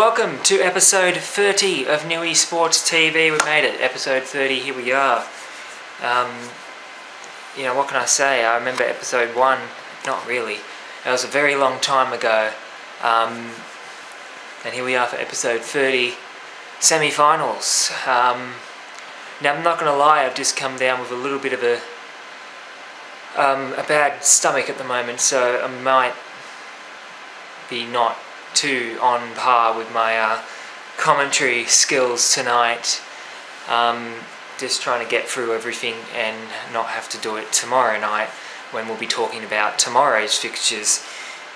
welcome to episode 30 of Newysports TV. We made it, episode 30, here we are. You know, what can I say? I remember episode 1, not really. It was a very long time ago. And here we are for episode 30, semi-finals. Now, I'm not going to lie, I've just come down with a little bit of a bad stomach at the moment, so I might be not too on par with my commentary skills tonight. Just trying to get through everything and not have to do it tomorrow night when we'll be talking about tomorrow's fixtures.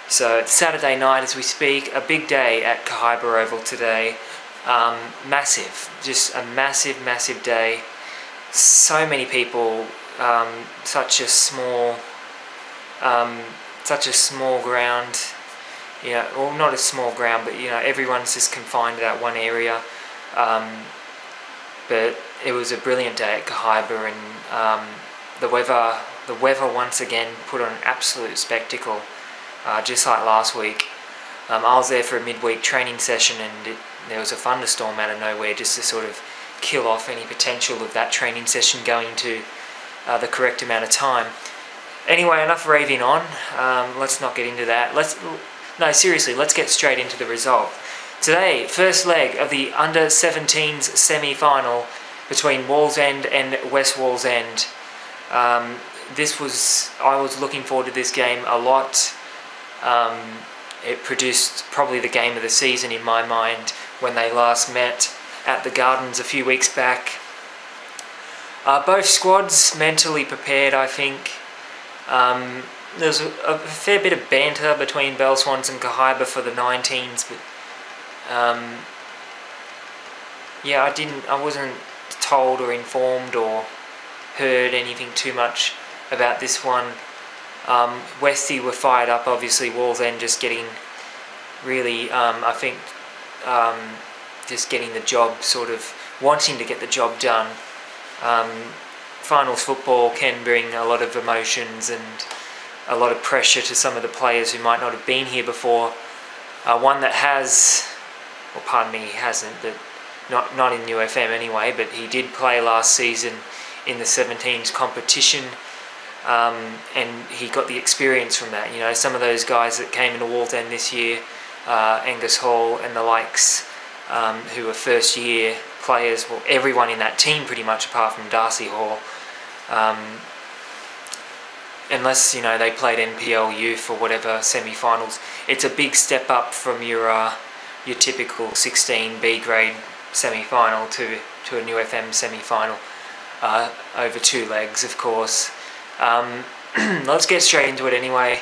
So it's Saturday night as we speak, a big day at Kahibah Oval today. Massive, just a massive day. So many people, such a small ground. Yeah, well, not a small ground, but you know, everyone's just confined to that one area. But it was a brilliant day at Kahibah, and the weather once again put on an absolute spectacle, just like last week. I was there for a midweek training session, and there was a thunderstorm out of nowhere just to sort of kill off any potential of that training session going to the correct amount of time. Anyway, enough raving on. Let's not get into that. No, seriously, let's get straight into the result. Today, first leg of the under-17s semi-final between Wallsend and Wallsend. I was looking forward to this game a lot. It produced probably the game of the season in my mind when they last met at the Gardens a few weeks back. Both squads mentally prepared, I think. There's a fair bit of banter between Belswans and Kahibah for the 19s, but yeah, I wasn't told or informed or heard anything too much about this one. Westie were fired up, obviously. Wallsend just getting really, I think, just getting the job, sort of wanting to get the job done. Finals football can bring a lot of emotions and a lot of pressure to some of the players who might not have been here before. One that has, well, pardon me, he hasn't, but not in UFM anyway, but he did play last season in the 17s competition, and he got the experience from that. You know, some of those guys that came into Wallsend this year, Angus Hall and the likes, who were first year players, well, everyone in that team pretty much apart from Darcy Hall, unless, you know, they played NPL youth or whatever semi-finals. It's a big step up from your typical 16 B grade semi-final to a new FM semi-final, over 2 legs, of course. Let's get straight into it anyway.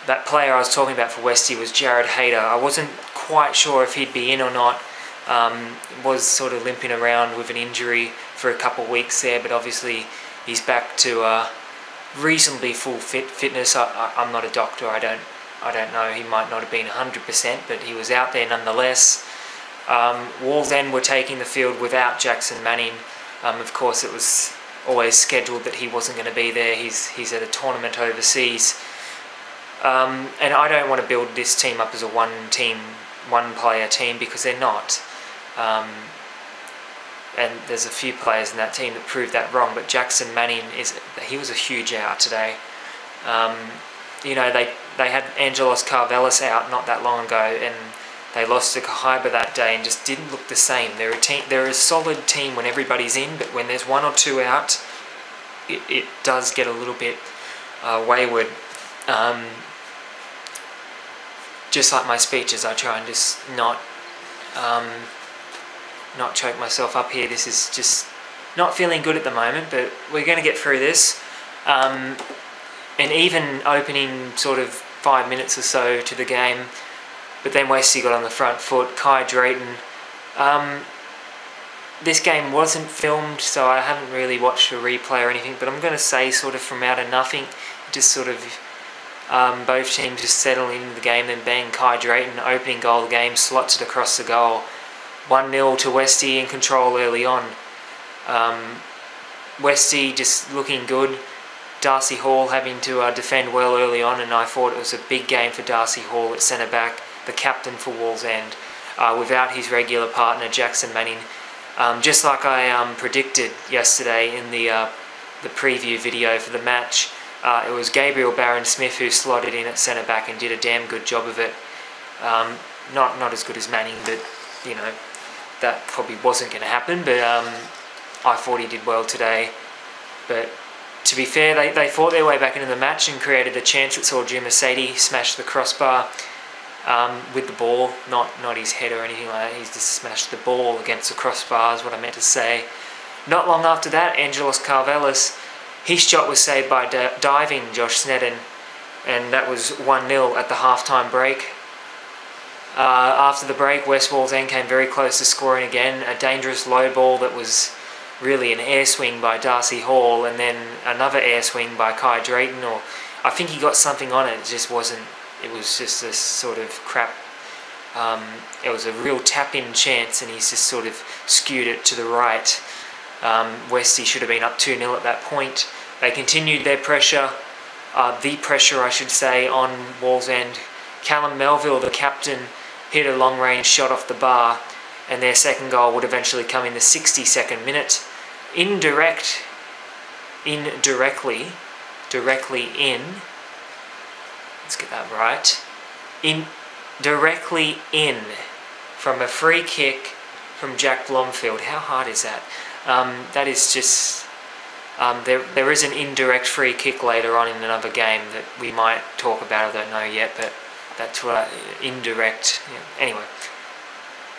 That player I was talking about for Westie was Jared Hayter. I wasn't quite sure if he'd be in or not. Was sort of limping around with an injury for a couple of weeks there, but obviously he's back to reasonably full fitness. I'm not a doctor. I don't know. He might not have been 100%, but he was out there nonetheless. Wallsend were taking the field without Jackson Manning. Of course, it was always scheduled that he wasn't going to be there. He's at a tournament overseas. And I don't want to build this team up as a one-player team, because they're not. And there's a few players in that team that proved that wrong, but Jackson Manning, he was a huge out today. You know, they had Angelos Carvelis out not that long ago, and they lost to Kahibah that day and just didn't look the same. They're a solid team when everybody's in, but when there's 1 or 2 out, it does get a little bit wayward. Just like my speeches, I try and just not choke myself up here. This is just not feeling good at the moment, but we're going to get through this. And even opening sort of 5 minutes or so to the game, but then Westie got on the front foot. Kai Drayton. This game wasn't filmed, so I haven't really watched a replay or anything, but I'm going to say sort of from out of nothing, just sort of both teams just settling into the game, then bang, Kai Drayton, opening goal of the game, slots it across the goal. 1-0 to Westie in control early on. Westie just looking good. Darcy Hall having to defend well early on, and I thought it was a big game for Darcy Hall at centre-back, the captain for Wallsend. without his regular partner Jackson Manning. Just like I predicted yesterday in the preview video for the match, it was Gabriel Barron-Smith who slotted in at centre back and did a damn good job of it. Not as good as Manning, but you know, that probably wasn't going to happen. But I thought he did well today. But to be fair, they fought their way back into the match and created the chance that saw Jumasady smash the crossbar with the ball, not his head or anything like that. He's just smashed the ball against the crossbar is what I meant to say. Not long after that, Angelos Carvelis, his shot was saved by diving Josh Snedden, and that was 1-0 at the half-time break. After the break, Wallsend came very close to scoring again. A dangerous low ball that was really an air swing by Darcy Hall, and then another air swing by Kai Drayton, or I think he got something on it. It just wasn't. It was just a sort of crap. It was a real tap-in chance, and he's just sort of skewed it to the right. Westy should have been up 2-0 at that point. They continued their pressure, the pressure I should say, on Wallsend. Callum Melville, the captain, hit a long-range shot off the bar, and their second goal would eventually come in the 62nd minute. Directly in, let's get that right, directly in from a free kick from Jack Blomfield. How hard is that? That is just, there is an indirect free kick later on in another game that we might talk about, I don't know yet, but that's what indirect, yeah. Anyway.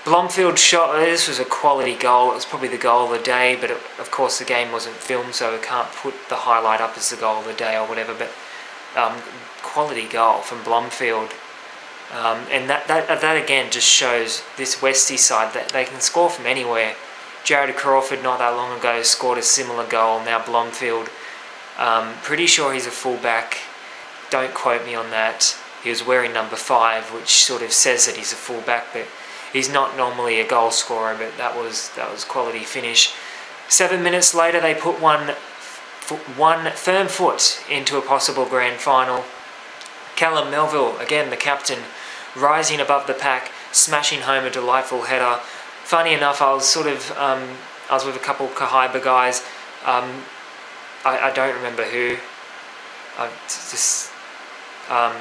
Blomfield shot, this was a quality goal. It was probably the goal of the day, but of course the game wasn't filmed, so we can't put the highlight up as the goal of the day or whatever, but quality goal from Blomfield. And that again just shows this Westy side that they can score from anywhere. Jared Crawford not that long ago scored a similar goal. Now Blomfield, pretty sure he's a fullback, don't quote me on that. He was wearing number 5, which sort of says that he's a fullback, but he's not normally a goal scorer. But that was quality finish. 7 minutes later, they put one firm foot into a possible grand final. Callum Melville, again the captain, rising above the pack, smashing home a delightful header. Funny enough, I was with a couple of Kahibah guys. I don't remember who.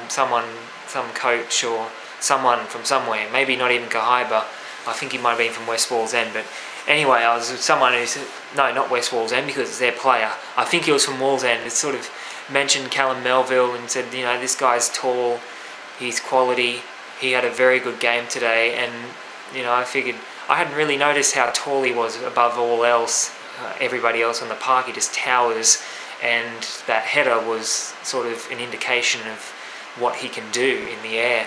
Some coach or someone from somewhere, maybe not even Kahibah. I think he might have been from Wallsend, but anyway, I was with someone who said, no, not Wallsend because it's their player. I think he was from Wallsend. It sort of mentioned Callum Melville and said, you know, this guy's tall, he's quality, he had a very good game today, and you know, I figured I hadn't really noticed how tall he was above all else. Everybody else on the park, he just towers, and that header was sort of an indication of what he can do in the air.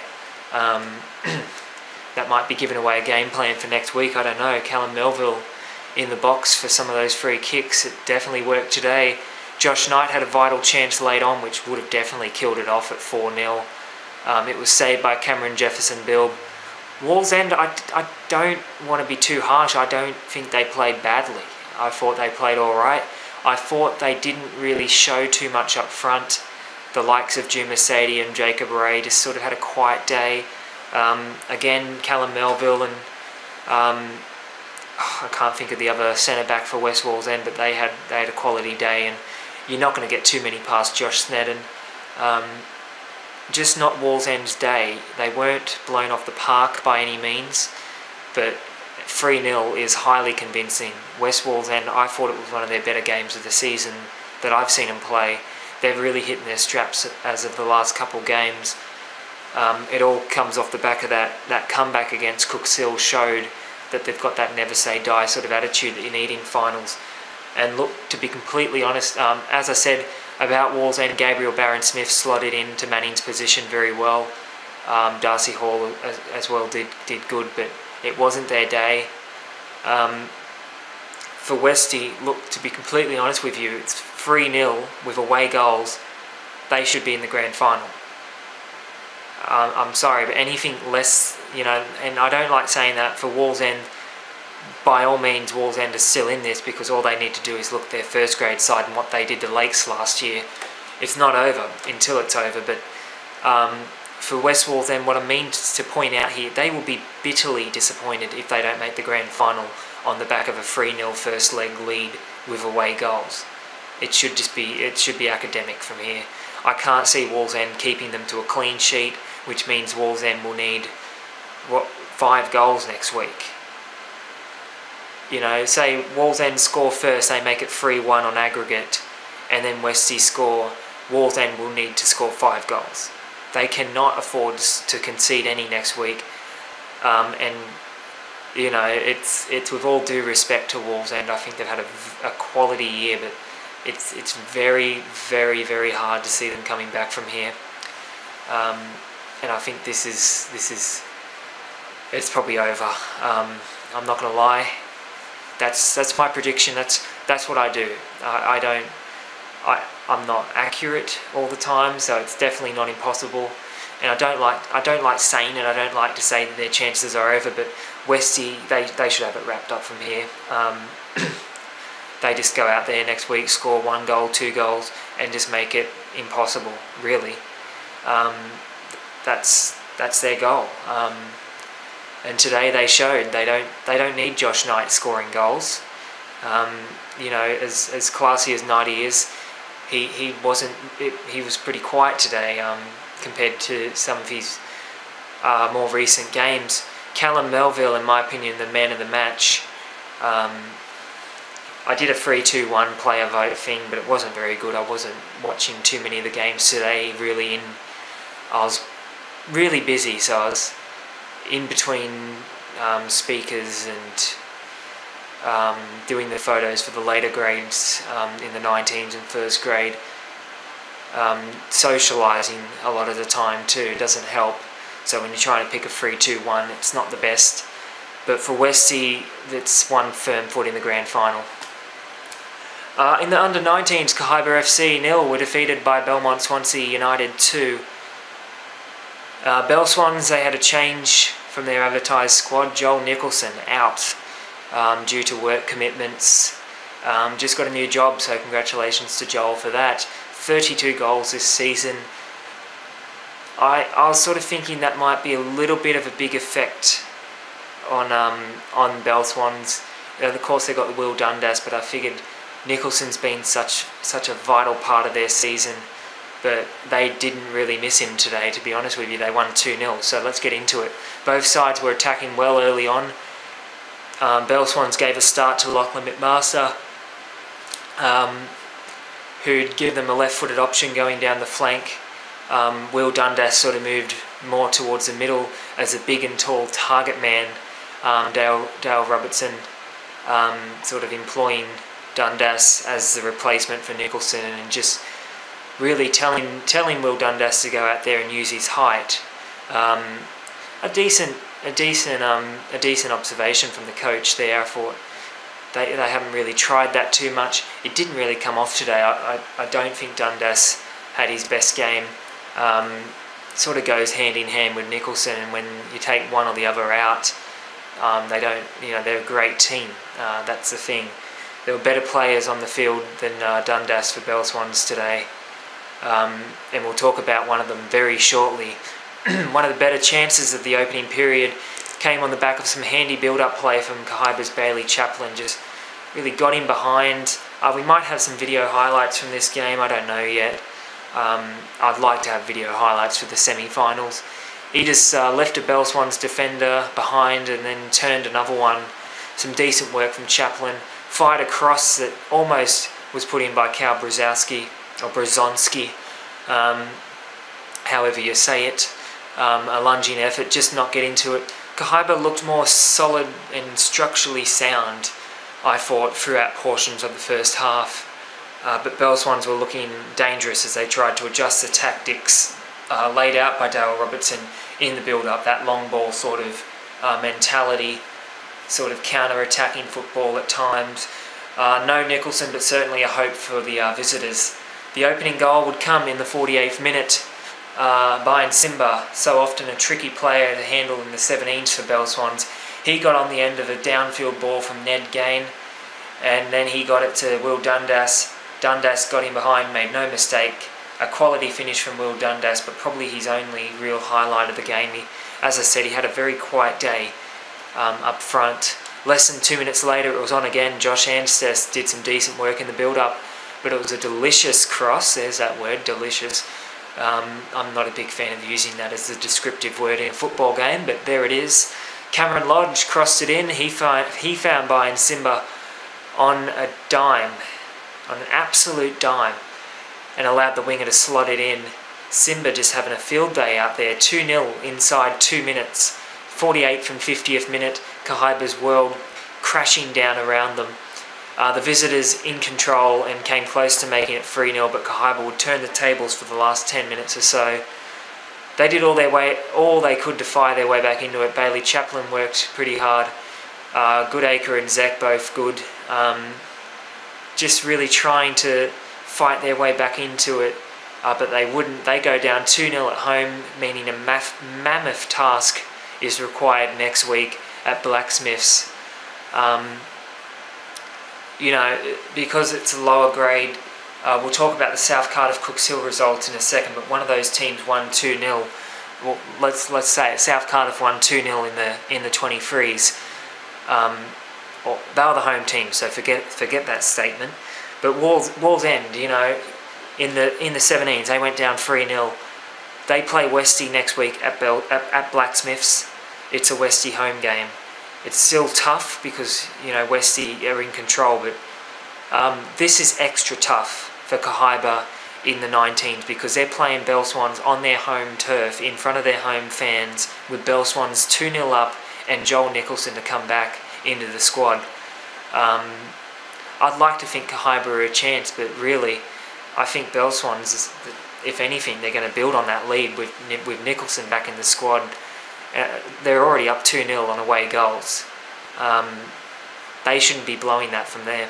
That might be giving away a game plan for next week, I don't know. Callum Melville in the box for some of those free kicks, it definitely worked today. Josh Knight had a vital chance late on which would have definitely killed it off at 4-0. It was saved by Cameron Jefferson-Bilb. Wallsend, I don't want to be too harsh, I don't think they played badly. I thought they played alright. I thought they didn't really show too much up front. The likes of Jumasady and Jacob Ray just sort of had a quiet day. Again, Callum Melville and I can't think of the other centre-back for Wallsend, but they had a quality day, and you're not going to get too many past Josh Snedden. Just not Wallsend's day. They weren't blown off the park by any means, but 3-0 is highly convincing. Wallsend, I thought it was one of their better games of the season that I've seen them play. They're really hitting their straps as of the last couple games. It all comes off the back of that comeback against Cooksill showed that they've got that never say die sort of attitude that you need in finals. And look, to be completely honest, as I said about Wallsend, Gabriel Barron-Smith slotted into Manning's position very well. Darcy Hall as well did good, but it wasn't their day. For Westy, look, to be completely honest with you, it's 3-0 with away goals. They should be in the grand final. I'm sorry, but anything less, you know, and I don't like saying that for Wallsend. By all means, Wallsend is still in this because all they need to do is look at their first grade side and what they did to Lakes last year. It's not over until it's over, but for West Wallsend, what I mean to point out here, they will be bitterly disappointed if they don't make the grand final on the back of a 3-0 first leg lead with away goals. It should be academic from here. I can't see Wallsend keeping them to a clean sheet, which means Wallsend will need 5 goals next week. You know, say Wallsend score first, they make it 3-1 on aggregate, and then Westie score. Wallsend will need to score 5 goals. They cannot afford to concede any next week, and you know, it's with all due respect to Wallsend. I think they've had a quality year, but it's very, very, very hard to see them coming back from here. And I think this is it's probably over. I'm not gonna lie. That's my prediction. That's what I do. I'm not accurate all the time, so it's definitely not impossible. And I don't like saying it. I don't like to say that their chances are over. But Westie, they should have it wrapped up from here. They just go out there next week, score 1 goal, 2 goals, and just make it impossible. Really, that's their goal. And today they showed they don't need Josh Knight scoring goals. You know, as classy as Knighty is, he was pretty quiet today compared to some of his more recent games. Callum Melville, in my opinion, the man of the match. I did a 3-2-1 player vote thing, but it wasn't very good. I wasn't watching too many of the games today. Really, I was really busy, so I was in between speakers and doing the photos for the later grades in the 19s and first grade. Socialising a lot of the time too doesn't help. So when you're trying to pick a 3-2-1, it's not the best. But for Westie, that's one firm foot in the grand final. In the under-19s, Kahibah FC 0 were defeated by Belmont Swansea United 2. Belswans, they had a change from their advertised squad. Joel Nicholson out due to work commitments. Just got a new job, so congratulations to Joel for that. 32 goals this season. I was sort of thinking that might be a little bit of a big effect on Belswans. Of course, they got the Will Dundas, but I figured Nicholson's been such a vital part of their season. But they didn't really miss him today, to be honest with you. They won 2-0, so let's get into it. Both sides were attacking well early on. Belswans gave a start to Lachlan McMaster, who'd give them a left-footed option going down the flank. Will Dundas sort of moved more towards the middle as a big and tall target man. Dale Robertson sort of employing Dundas as the replacement for Nicholson, and just really telling Will Dundas to go out there and use his height. A decent observation from the coach there. I thought they haven't really tried that too much. It didn't really come off today. I don't think Dundas had his best game. Sort of goes hand in hand with Nicholson, and when you take one or the other out, they don't. You know, they're a great team. That's the thing. There were better players on the field than Dundas for Belswans today. And we'll talk about one of them very shortly. One of the better chances of the opening period came on the back of some handy build-up play from Kahibah's Bailey Chaplin. Just really got him behind. We might have some video highlights from this game, I don't know yet. I'd like to have video highlights for the semi-finals. He just left a Belswans defender behind and then turned another one. Some decent work from Chaplin. Fired a cross that almost was put in by Cal Brzezowski, or Brzezonski, however you say it. A lunging effort, just not get into it. Kahibah looked more solid and structurally sound, I thought, throughout portions of the first half. But Belswans were looking dangerous as they tried to adjust the tactics laid out by Dale Robertson in the build-up. That long ball sort of mentality, sort of counter-attacking football at times. No Nicholson, but certainly a hope for the visitors. The opening goal would come in the 48th minute by Nsimba, so often a tricky player to handle in the 17s for Belswans. He got on the end of a downfield ball from Ned Gain, and then he got it to Will Dundas. Dundas got him behind, made no mistake, a quality finish from Will Dundas, but probably his only real highlight of the game. As I said, he had a very quiet day up front. Less than 2 minutes later, it was on again. Josh Anstess did some decent work in the build-up, but it was a delicious cross. There's that word, delicious. I'm not a big fan of using that as a descriptive word in a football game, but there it is. Cameron Lodge crossed it in. He found Brian Simba on a dime, on an absolute dime, and allowed the winger to slot it in. Simba just having a field day out there. 2-0 inside 2 minutes. 48 from 50th minute. Kahibah's world crashing down around them. The visitors in control and came close to making it 3-0, but Kahibah would turn the tables for the last 10 minutes or so. They did all they could to fire their way back into it. Bailey Chaplin worked pretty hard. Goodacre and Zek both good. Just really trying to fight their way back into it, but they wouldn't. They go down 2-0 at home, meaning a mammoth task is required next week at Blacksmiths. You know, because it's a lower grade, we'll talk about the South Cardiff Cooks Hill results in a second, but one of those teams won 2-0. Well, let's say it, South Cardiff won 2-0 in the 23s. Well, they were the home team, so forget that statement. But Wallsend, you know, in the 17s, they went down 3-0. They play Westie next week at Blacksmiths. It's a Westie home game. It's still tough because, you know, Westie are in control, but this is extra tough for Kahibah in the 19s because they're playing Belswans on their home turf in front of their home fans with Belswans 2-0 up and Joel Nicholson to come back into the squad. I'd like to think Kahibah are a chance, but really I think Belswans, if anything, they're going to build on that lead with Nicholson back in the squad. They're already up 2-0 on away goals. They shouldn't be blowing that from there.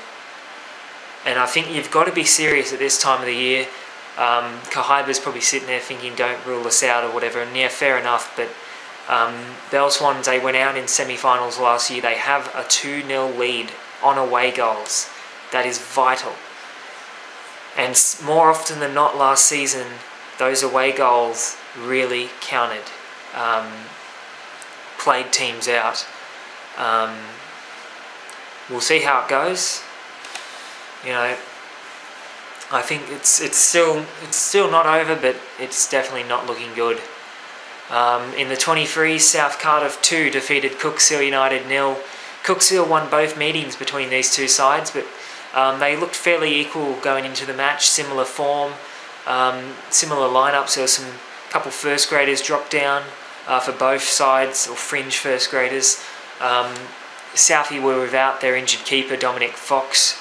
And I think you've got to be serious at this time of the year. Kahibah's probably sitting there thinking, don't rule us out or whatever. And yeah, fair enough. But Belswans, they went out in semi-finals last year. They have a 2-0 lead on away goals. That is vital. And more often than not last season, those away goals really counted. Played teams out. We'll see how it goes. You know, I think it's still not over, but it's definitely not looking good. In the 23s, South Cardiff 2 defeated Cooks Hill United 0. Cooks Hill won both meetings between these two sides, but they looked fairly equal going into the match. Similar form, similar lineups. There was a couple first graders dropped down for both sides, or fringe first graders. Southie were without their injured keeper, Dominic Fox.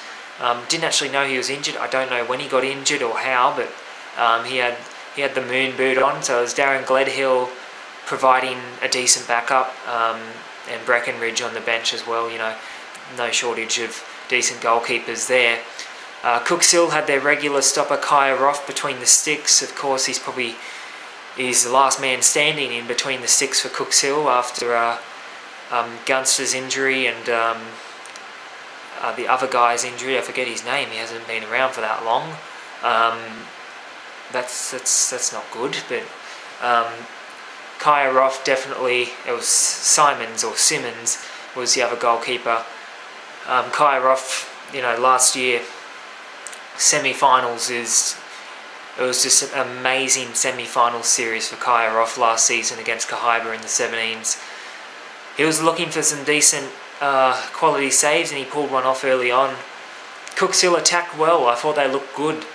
Didn't actually know he was injured. I don't know when he got injured or how, but he had the moon boot on, so it was Darren Gledhill providing a decent backup, and Breckenridge on the bench as well. You know, no shortage of decent goalkeepers there. Cooks Hill had their regular stopper Kaya Roth between the sticks. Of course, he's the last man standing in between the sticks for Cooks Hill after Gunster's injury and the other guy's injury. I forget his name. He hasn't been around for that long. That's not good. But Kaya Roth definitely. It was Simmons was the other goalkeeper. Kaya Roth, you know, last year semi-finals it was just an amazing semi-final series for Kaya Roth last season against Kahibah in the 17s. He was looking for some decent quality saves and he pulled one off early on. Cooks Hill attacked well. I thought they looked good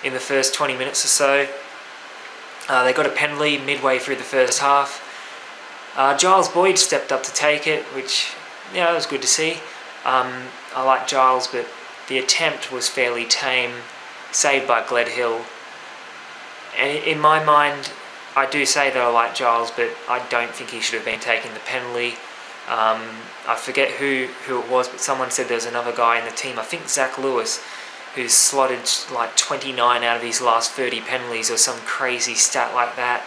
in the first 20 minutes or so. They got a penalty midway through the first half. Giles Boyd stepped up to take it, which, you know, it was good to see. I like Giles, but the attempt was fairly tame, saved by Gledhill. And in my mind, I do say that I like Giles, but I don't think he should have been taking the penalty. I forget who it was, but someone said there was another guy in the team, I think Zach Lewis, who's slotted like 29 out of his last 30 penalties or some crazy stat like that.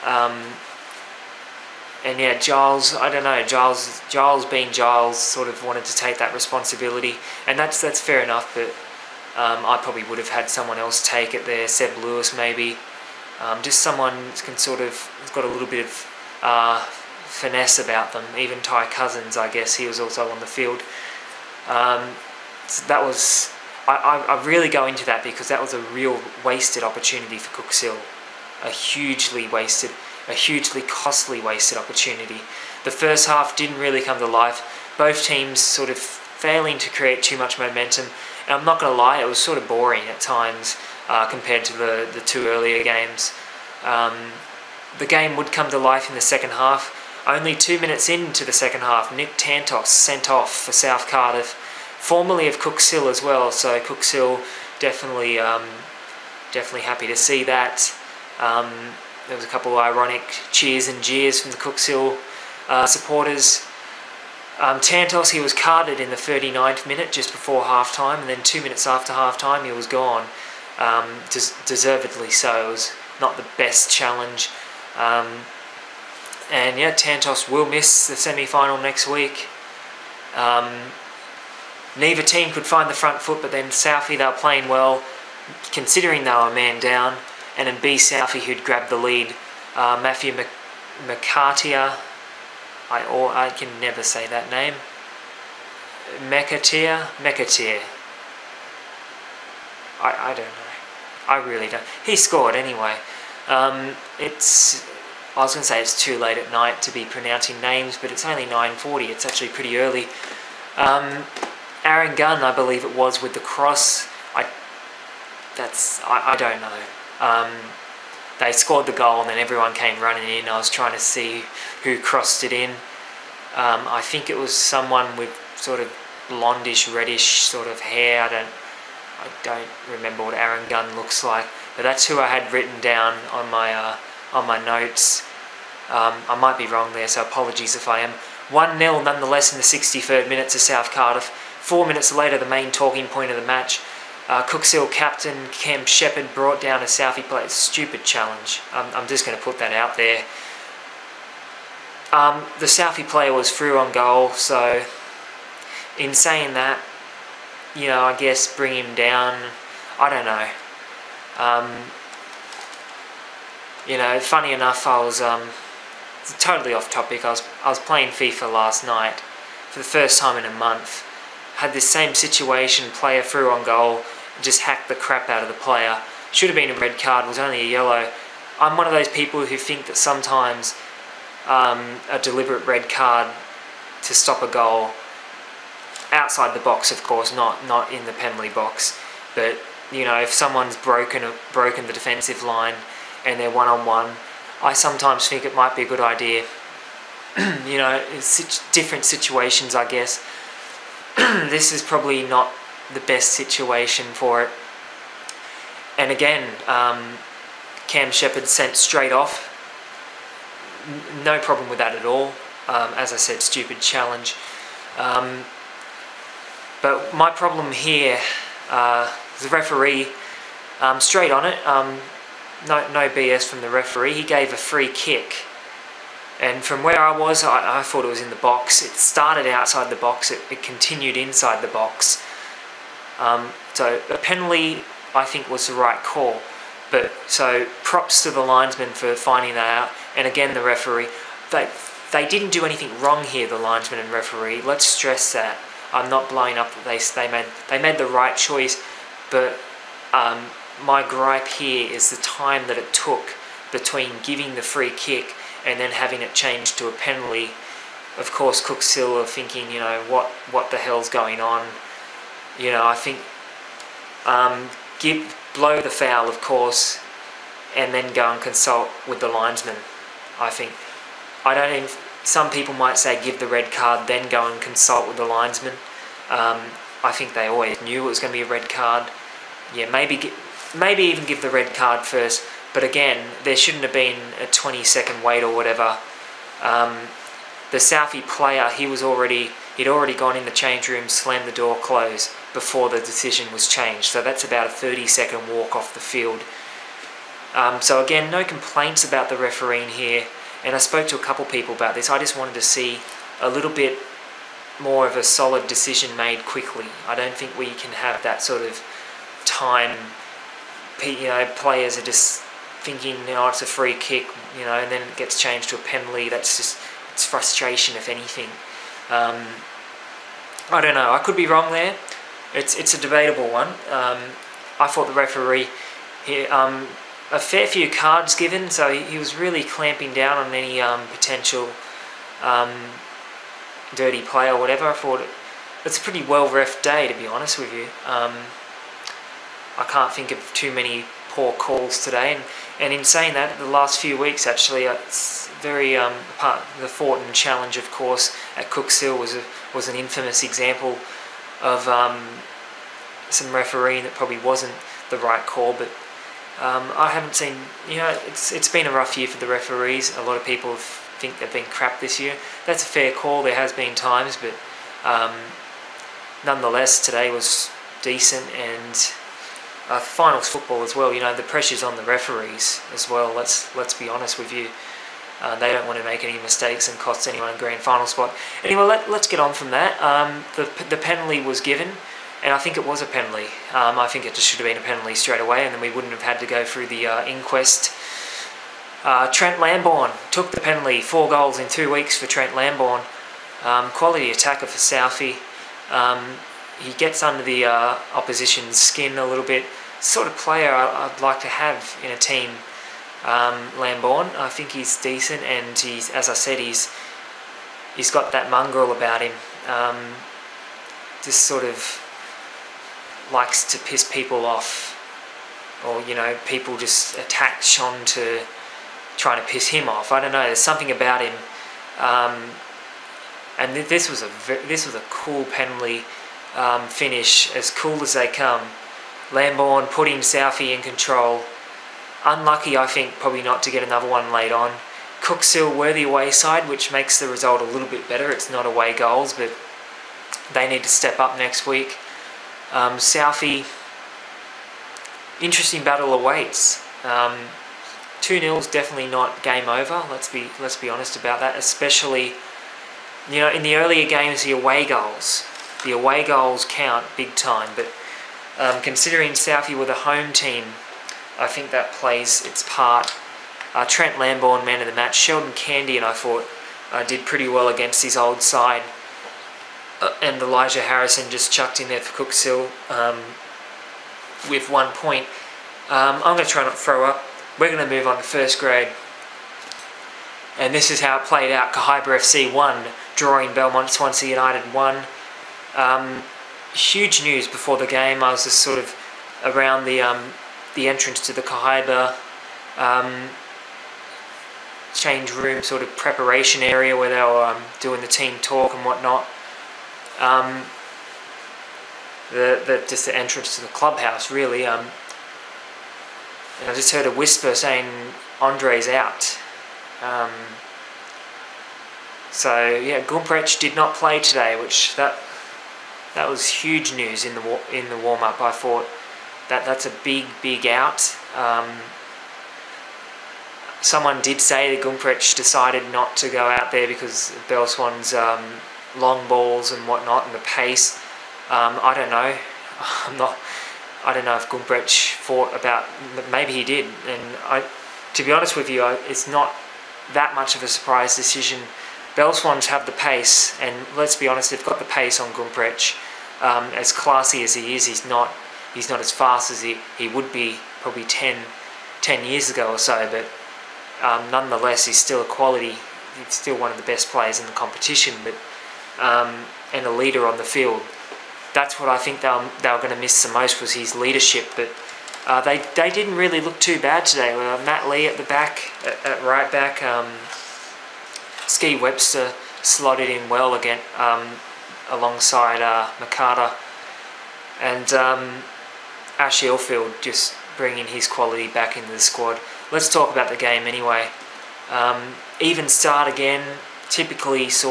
And yeah, Giles, I don't know, Giles being Giles, sort of wanted to take that responsibility, and that's fair enough, but I probably would have had someone else take it there, Seb Lewis maybe. Just someone who has got a little bit of finesse about them. Even Ty Cousins, I guess, he was also on the field. So that was, I really go into that because that was a real wasted opportunity for Cooks Hill. A hugely costly wasted opportunity. The first half didn't really come to life. Both teams sort of failing to create too much momentum. And I'm not going to lie, it was sort of boring at times compared to the two earlier games. The game would come to life in the second half. Only 2 minutes into the second half, Nick Tantos sent off for South Cardiff, formerly of Cooks Hill as well. So Cooks Hill definitely happy to see that. There was a couple of ironic cheers and jeers from the Cooks Hill supporters. Tantos, he was carded in the 39th minute just before half-time, and then 2 minutes after half-time he was gone. Deservedly so. It was not the best challenge. And yeah, Tantos will miss the semi-final next week. Neither team could find the front foot, but then Southie, they were playing well, considering they were a man down. And then B Southie, who'd grabbed the lead. Matthew McCartier, I can never say that name. Mekatir. I don't know. I really don't. He scored anyway. I was going to say it's too late at night to be pronouncing names, but it's only 9:40. It's actually pretty early. Aaron Gunn, I believe it was, with the cross. I don't know. They scored the goal and then everyone came running in. I was trying to see who crossed it in. I think it was someone with sort of blondish, reddish sort of hair. I don't remember what Aaron Gunn looks like, but that's who I had written down on my notes. I might be wrong there, so apologies if I am. 1-0 nonetheless in the 63rd minute to South Cardiff. 4 minutes later, the main talking point of the match. Cooks Hill captain Cam Shepherd brought down a Southie player. Stupid challenge. I'm just going to put that out there. The Southie player was through on goal, so in saying that, you know, I guess bring him down. I don't know. You know, funny enough, I was totally off topic. I was playing FIFA last night for the first time in a month. Had this same situation, player through on goal, just hacked the crap out of the player. Should have been a red card, was only a yellow. I'm one of those people who think that sometimes a deliberate red card to stop a goal, outside the box of course, not in the penalty box, but you know, if someone's broken the defensive line and they're one-on-one, I sometimes think it might be a good idea. You know, it's different situations, I guess. This is probably not the best situation for it. And again, Cam Shepherd sent straight off. No problem with that at all. As I said, stupid challenge. But my problem here, the referee, straight on it, no BS from the referee. He gave a free kick. And from where I was, I thought it was in the box. It started outside the box, it continued inside the box. So a penalty, I think, was the right call. But so props to the linesman for finding that out. And again, the referee, they didn't do anything wrong here, the linesman and referee. Let's stress that. I'm not blowing up that they made the right choice. But my gripe here is the time that it took between giving the free kick and then having it changed to a penalty. Of course, Cooks Hill are thinking, you know, what the hell's going on? You know, I think blow the foul, of course, and then go and consult with the linesman. Some people might say give the red card, then go and consult with the linesman. I think they always knew it was going to be a red card. Yeah, maybe even give the red card first. But again, there shouldn't have been a 20-second wait or whatever. The Southie player, he'd already gone in the change room, slammed the door closed before the decision was changed. So that's about a 30-second walk off the field. So again, no complaints about the refereeing here. And I spoke to a couple people about this. I just wanted to see a little bit more of a solid decision made quickly. I don't think we can have that sort of time, players are just thinking, it's a free kick, and then it gets changed to a penalty. That's just, it's frustration, if anything. I don't know. I could be wrong there. It's a debatable one. I thought the referee, a fair few cards given, so he was really clamping down on any potential dirty play or whatever. I thought it's a pretty well-ref day, to be honest with you. I can't think of too many poor calls today, and in saying that, the last few weeks actually, it's very the Thornton challenge, of course, at Cookshill was an infamous example of some refereeing that probably wasn't the right call. But I haven't seen, it's been a rough year for the referees. A lot of people think they've been crap this year. That's a fair call. There has been times, but nonetheless, today was decent. And finals football as well. The pressure's on the referees as well. Let's be honest with you. They don't want to make any mistakes and cost anyone a grand final spot. Anyway, let's get on from that. The penalty was given, and I think it was a penalty. I think it just should have been a penalty straight away, and then we wouldn't have had to go through the inquest. Trent Lambourne took the penalty. 4 goals in 2 weeks for Trent Lambourne. Quality attacker for Southie. He gets under the opposition's skin a little bit. Sort of player I'd like to have in a team. Lambourne, I think he's decent, and he's, as I said, he's got that mongrel about him. Just sort of likes to piss people off, or people just attach on to trying to piss him off. I don't know. There's something about him, and this was a cool penalty finish, as cool as they come. Lambourne putting Southie in control. Unlucky, I think, probably not to get another one late on. Cookshill were the away side, which makes the result a little bit better. It's not away goals, but they need to step up next week. Southie, interesting battle awaits. 2-0's definitely not game over. Let's be honest about that. Especially, in the earlier games, the away goals count big time. But considering Southie were the home team, I think that plays its part. Trent Lambourne, man of the match. Sheldon Candy, and I thought did pretty well against his old side. And Elijah Harrison just chucked in there for Cookshill with 1 point. I'm going to try not to throw up. We're going to move on to first grade. And this is how it played out. Kahibah FC 1, drawing Belmont Swansea United 1. Huge news before the game. I was just sort of around the entrance to the Kahibah change room, sort of preparation area where they were doing the team talk and whatnot. Just the entrance to the clubhouse, really. And I just heard a whisper saying Andre's out. So yeah, Gumprecht did not play today, which that was huge news in the warm up. I thought that's a big out. Someone did say that Gumprecht decided not to go out there because of Belswans' long balls and whatnot, and the pace. I don't know. I don't know if Gumprecht thought about. Maybe he did, and to be honest with you, it's not that much of a surprise decision. Belswans have the pace, and let's be honest, they've got the pace on Gumprecht. As classy as he is, he's not as fast as he would be probably 10 years ago or so, but nonetheless, he's still a quality. He's still one of the best players in the competition, but and a leader on the field. That's what I think they were going to miss the most, was his leadership. But they didn't really look too bad today. Matt Lee at the back, at right back. Ski Webster slotted in well again alongside McCarter, and Ash Ilfield just bringing his quality back into the squad. Let's talk about the game anyway. Even start again. Typically, it's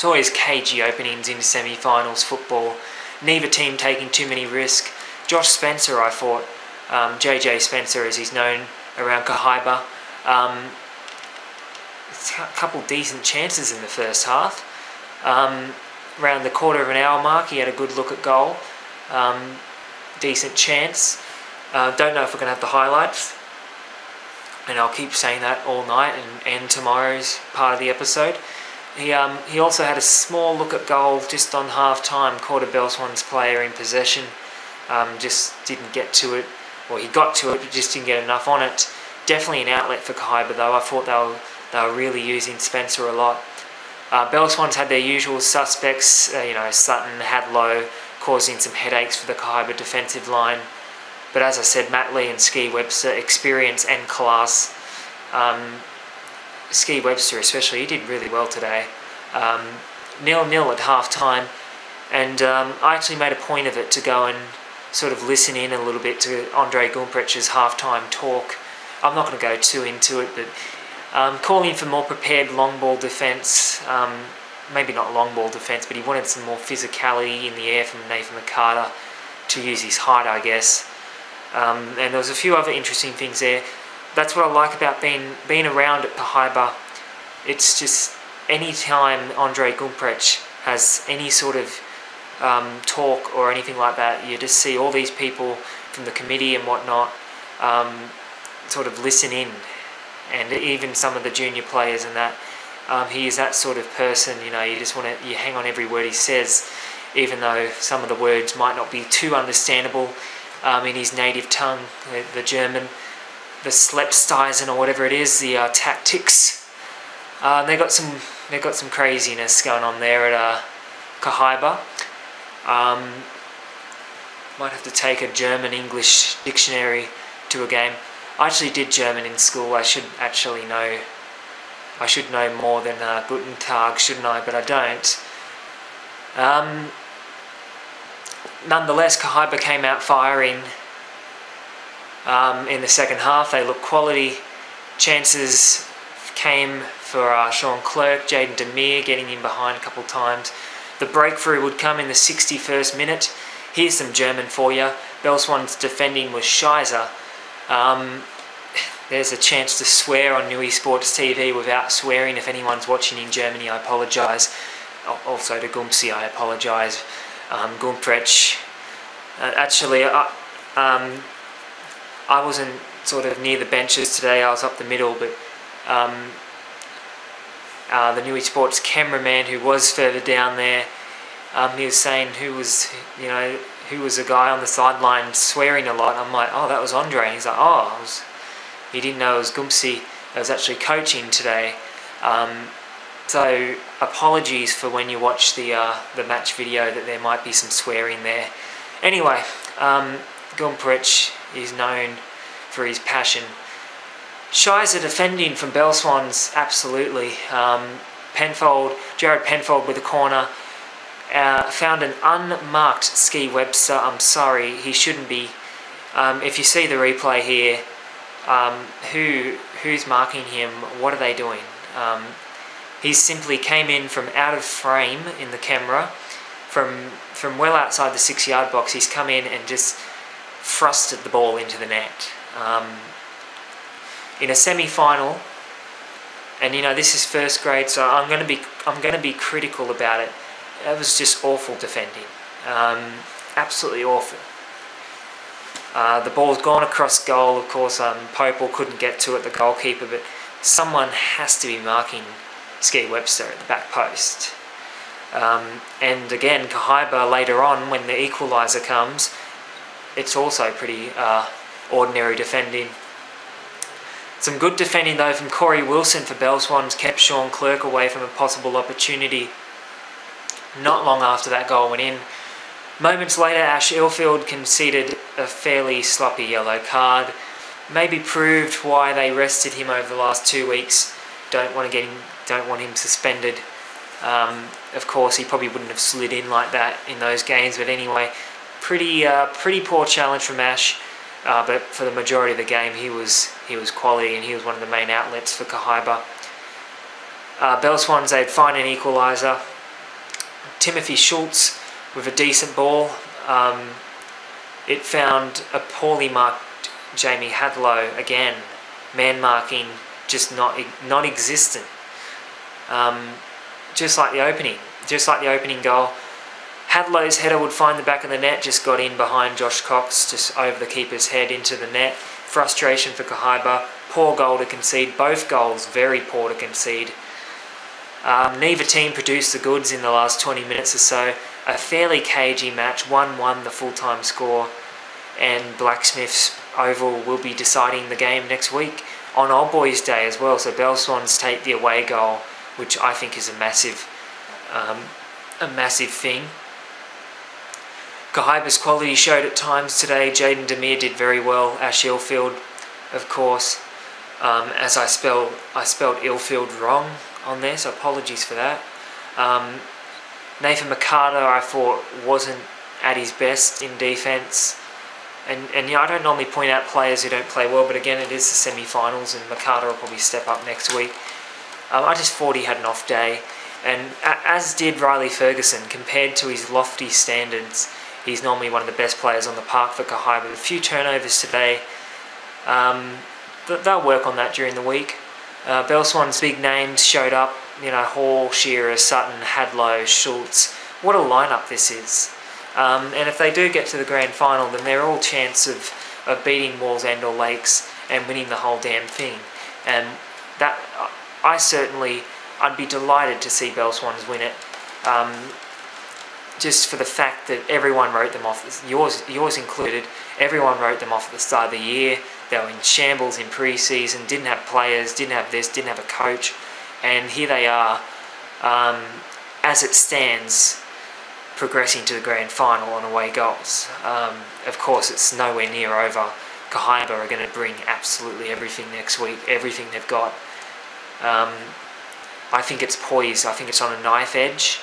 always cagey openings in semi-finals football. Neither team taking too many risks. Josh Spencer, I thought, JJ Spencer as he's known around Kahibah, a couple decent chances in the first half. Around the quarter of an hour mark, he had a good look at goal. decent chance. Don't know if we're going to have the highlights, and I'll keep saying that all night and tomorrow's part of the episode. He also had a small look at goal just on half time, caught a Belswans player in possession, just didn't get to it, or he got to it but just didn't get enough on it. Definitely an outlet for Kahibah though. I thought they were really using Spencer a lot. Belswans had their usual suspects, Sutton, Hadlow, causing some headaches for the Kahibah defensive line. But as I said, Matt Lee and Ski Webster, experience and class. Ski Webster especially, he did really well today. 0-0 at half time, and I actually made a point of it to go and sort of listen in a little bit to Andre Gumprecht's half-time talk. I'm not going to go too into it, but calling for more prepared long ball defence, maybe not long ball defence, but he wanted some more physicality in the air from Nathan McCarter to use his height, I guess. And there was a few other interesting things there. That's what I like about being around at Kahibah. It's just any time Andre Gumprecht has any sort of talk or anything like that, you just see all these people from the committee and whatnot sort of listen in, and even some of the junior players and that. He is that sort of person, you hang on every word he says, even though some of the words might not be too understandable in his native tongue, the German, the Slepsteisen or whatever it is, the tactics. They got some craziness going on there at Kahibah. Might have to take a German-English dictionary to a game. I actually did German in school. I should know more than Guten Tag, shouldn't I? But I don't. Nonetheless, Kahibah came out firing in the second half. They looked quality. Chances came for Sean Clerk, Jaden Demir getting in behind a couple of times. The breakthrough would come in the 61st minute. Here's some German for you. Belswans' defending was Scheiße. There's a chance to swear on Newysports TV without swearing. If anyone's watching in Germany, I apologise. Also to Gumpsy, I apologise. Gumprecht. Actually, I wasn't sort of near the benches today. I was up the middle, but the Newysports cameraman who was further down there, he was saying who was the guy on the sideline swearing a lot. I'm like, oh, that was Andre. And he's like, oh, he didn't know it was Gumpsy that was actually coaching today. So apologies for when you watch the match video that there might be some swearing there. Anyway, Gumprecht is known for his passion. Scheiße defending from Belswans, absolutely. Jared Penfold with a corner. Found an unmarked Ski Webster. I'm sorry, he shouldn't be. If you see the replay here, who's marking him? What are they doing? He simply came in from out of frame in the camera, from well outside the 6-yard box. He's come in and just thrusted the ball into the net. In a semi-final, and this is first grade, so I'm going to be critical about it. It was just awful defending, absolutely awful. The ball's gone across goal. Of course, Popel couldn't get to it, the goalkeeper, but someone has to be marking Ski Webster at the back post. And again, Kahibah later on, when the equaliser comes, it's also pretty ordinary defending. Some good defending though from Corey Wilson for Belswans kept Sean Clerk away from a possible opportunity. Not long after that goal went in. Moments later, Ash Ilfield conceded a fairly sloppy yellow card. Maybe proved why they rested him over the last 2 weeks. Don't want him suspended. Of course, he probably wouldn't have slid in like that in those games. But anyway, pretty poor challenge from Ash. But for the majority of the game, he was quality, and he was one of the main outlets for Kahibah. Belswans, they'd find an equaliser. Timothy Schultz with a decent ball. It found a poorly marked Jamie Hadlow again. Man marking just not existent. Just like the opening goal. Hadlow's header would find the back of the net, just got in behind Josh Cox, just over the keeper's head into the net. Frustration for Kahibah, poor goal to concede, both goals very poor to concede. Neither team produced the goods in the last 20 minutes or so. A fairly cagey match, 1-1 the full-time score, and Blacksmith's Oval will be deciding the game next week on Old Boys Day as well. So Belswans take the away goal, which I think is a massive thing. Kahibah's quality showed at times today. Jaden Demir did very well. Ash Ilfield, of course. As I spelled Ilfield wrong on there, so apologies for that. Nathan McCarter, I thought, wasn't at his best in defence. And I don't normally point out players who don't play well, but again, it is the semi-finals, and McCarter will probably step up next week. I just thought he had an off day, and as did Riley Ferguson. Compared to his lofty standards, he's normally one of the best players on the park for Kahibah. A few turnovers today. They'll work on that during the week. Belswan's big names showed up. Hall, Shearer, Sutton, Hadlow, Schultz. What a lineup this is. And if they do get to the grand final, then they're all chance of beating Wallsend or Lakes and winning the whole damn thing. And that I'd be delighted to see Belswans win it. Just for the fact that everyone wrote them off, yours included, everyone wrote them off at the start of the year. They were in shambles in pre-season, didn't have players, didn't have this, didn't have a coach. And here they are, as it stands, progressing to the grand final on away goals. Of course, it's nowhere near over. Kahibah are going to bring absolutely everything next week, everything they've got. I think it's poised. I think it's on a knife edge,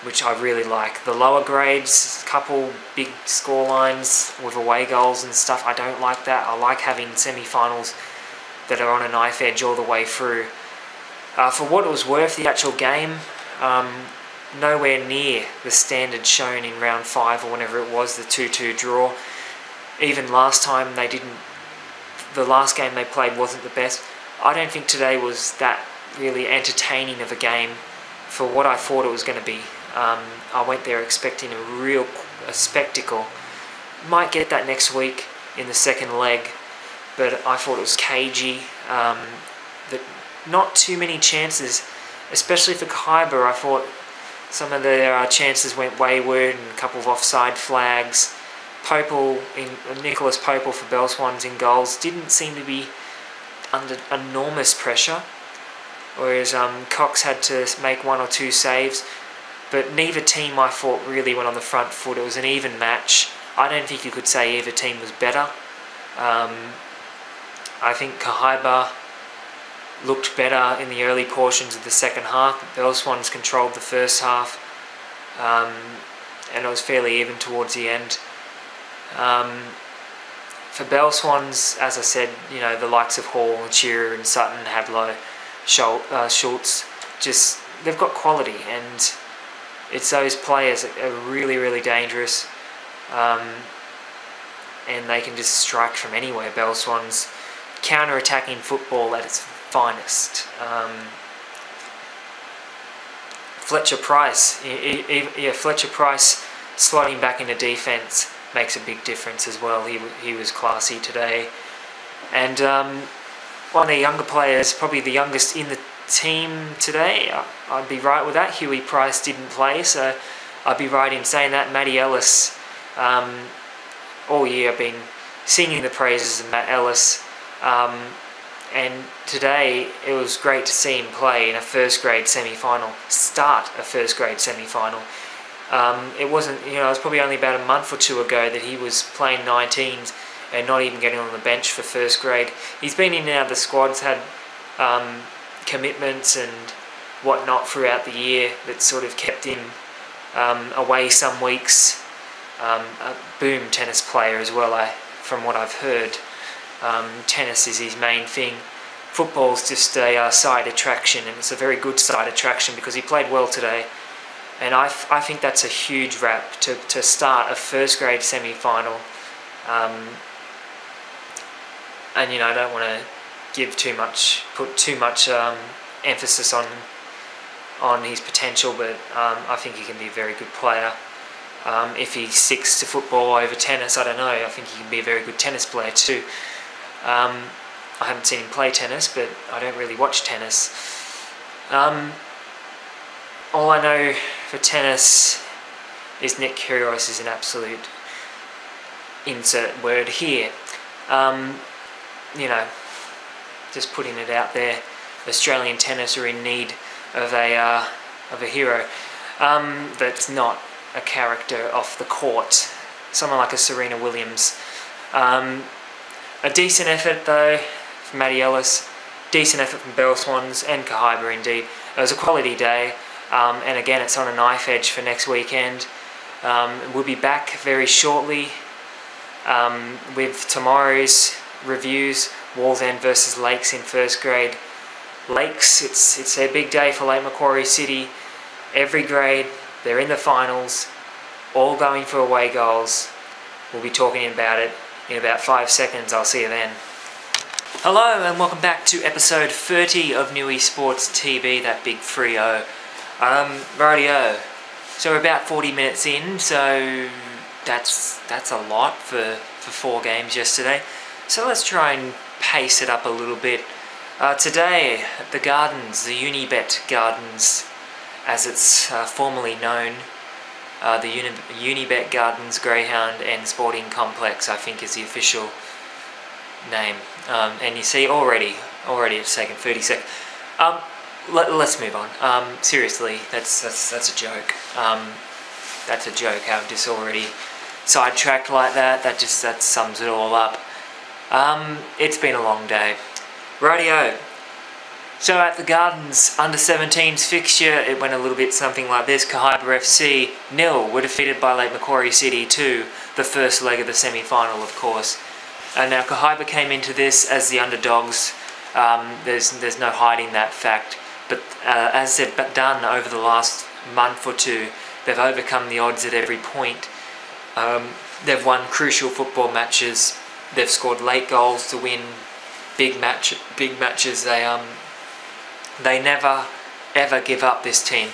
which I really like. The lower grades, couple big score lines with away goals and stuff, I don't like that. I like having semi-finals that are on a knife edge all the way through. For what it was worth, the actual game, nowhere near the standard shown in round 5 or whenever it was, the 2-2 draw. Even last time the last game they played wasn't the best. I don't think today was that really entertaining of a game for what I thought it was going to be. I went there expecting a spectacle. Might get that next week in the second leg, but I thought it was cagey. Not too many chances, especially for Kahibah. I thought some of their chances went wayward and a couple of offside flags. Nicholas Popel for Belswans in goals didn't seem to be under enormous pressure, whereas Cox had to make 1 or 2 saves. But neither team, I thought, really went on the front foot. It was an even match. I don't think you could say either team was better. I think Kahibah looked better in the early portions of the second half. Belswans controlled the first half, and it was fairly even towards the end. For Belswans, as I said, the likes of Hall, Shearer and Sutton, Hadlow, Schultz, they've got quality, and it's those players that are really, really dangerous, and they can just strike from anywhere. Belswans, counter-attacking football at its finest. Fletcher Price, Fletcher Price slotting back into defence makes a big difference as well. He was classy today. And one of the younger players, probably the youngest in the team today, I'd be right with that. Huey Price didn't play, so I'd be right in saying that. Matty Ellis, all year I've been singing the praises of Matt Ellis, and today it was great to see him play in a first grade semi-final, start a first grade semi-final. It wasn't, it was probably only about a month or 2 ago that he was playing 19s and not even getting on the bench for first grade. He's been in and out of the squads, had commitments and whatnot throughout the year that sort of kept him away some weeks. A boom tennis player as well, from what I've heard. Tennis is his main thing. Football's just a side attraction, and it's a very good side attraction because he played well today. And I think that's a huge rap to start a first grade semi-final. And I don't want to put too much emphasis on his potential, but I think he can be a very good player. If he sticks to football over tennis, I don't know. I think he can be a very good tennis player too. I haven't seen him play tennis, but I don't really watch tennis. All I know for tennis is Nick Kyrgios is an absolute insert word here. You know, just putting it out there. Australian tennis are in need of a hero that's not a character off the court. Someone like a Serena Williams. A decent effort though from Matty Ellis. Decent effort from Belswans and Kahibah indeed. It was a quality day. And again, it's on a knife edge for next weekend. We'll be back very shortly with tomorrow's reviews. Wallsend versus Lakes in first grade. Lakes, it's a big day for Lake Macquarie City. Every grade, they're in the finals, all going for away goals. We'll be talking about it in about 5 seconds. I'll see you then. Hello and welcome back to episode 30 of Newysports TV, that big Freo. Rightio. So we're about 40 minutes in, so that's a lot for 4 games yesterday. So let's try and pace it up a little bit. Today at the Gardens, the Unibet Gardens, as it's formerly known, the Unibet Gardens Greyhound and Sporting Complex, I think is the official name. And you see already it's taken 30 seconds. Let's move on. Seriously, that's a joke. That's a joke. How I'm just already sidetracked like that. That sums it all up. It's been a long day. Rightio. So at the Gardens under 17s fixture, it went a little bit something like this. Kahibah FC 0 were defeated by Lake Macquarie City 2, the first leg of the semi-final, of course. And now Kahibah came into this as the underdogs. There's no hiding that fact. But as they've done over the last month or two, they've overcome the odds at every point. They've won crucial football matches. They've scored late goals to win big matches. They never ever give up, this team.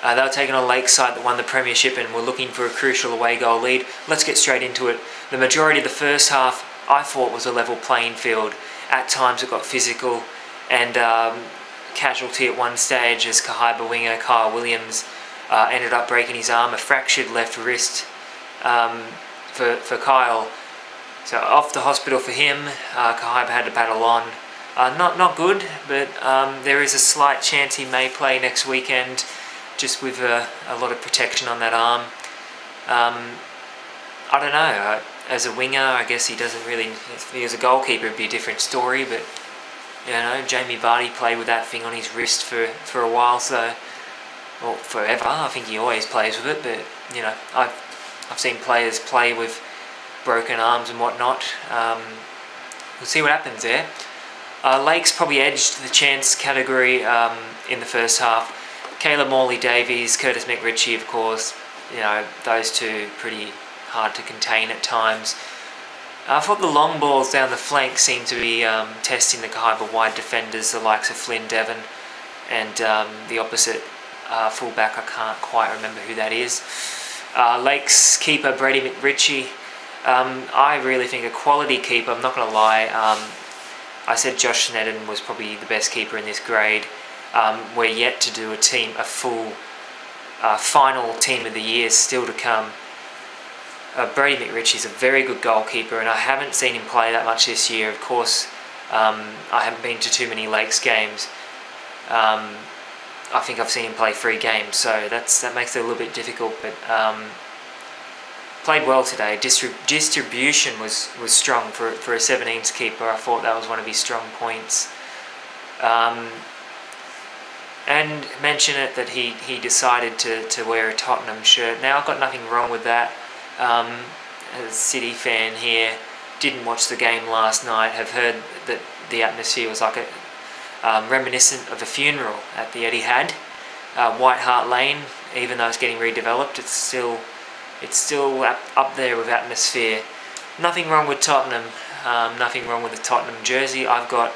They were taking on Lakeside that won the premiership and were looking for a crucial away goal lead. Let's get straight into it. The majority of the first half I thought was a level playing field. At times it got physical, and casualty at one stage as Kahibah winger Kyle Williams ended up breaking his arm, a fractured left wrist for Kyle. So off to hospital for him. Kahibah had to battle on. Not good, but there is a slight chance he may play next weekend, just with a lot of protection on that arm. I don't know. As a winger, I guess he doesn't really. If he was a goalkeeper, it'd be a different story. But you know, Jamie Vardy played with that thing on his wrist for a while, so, well, forever. I think he always plays with it. But you know, I've seen players play with broken arms and whatnot. We'll see what happens there. Lakes probably edged the chance category in the first half. Caleb Morley-Davies, Curtis McRitchie, of course. You know, those two pretty hard to contain at times. I thought the long balls down the flank seemed to be testing the Kahibah wide defenders, the likes of Flynn Devon, and the opposite fullback, I can't quite remember who that is. Lakes keeper Brady McRitchie, I really think a quality keeper, I'm not going to lie. I said Josh Sneddon was probably the best keeper in this grade. We're yet to do a full final team of the year still to come. Brady McRitchie is a very good goalkeeper, and I haven't seen him play that much this year. Of course, I haven't been to too many Lakes games. I think I've seen him play 3 games, so that makes it a little bit difficult. But played well today. Distribution was strong for a 17s keeper. I thought that was one of his strong points. And mention it that he decided to wear a Tottenham shirt. Now, I've got nothing wrong with that. As a City fan here, didn't watch the game last night, have heard that the atmosphere was like reminiscent of a funeral at the Etihad. White Hart Lane, even though it's getting redeveloped, it's still up there with atmosphere. Nothing wrong with Tottenham. Nothing wrong with the Tottenham jersey. I've got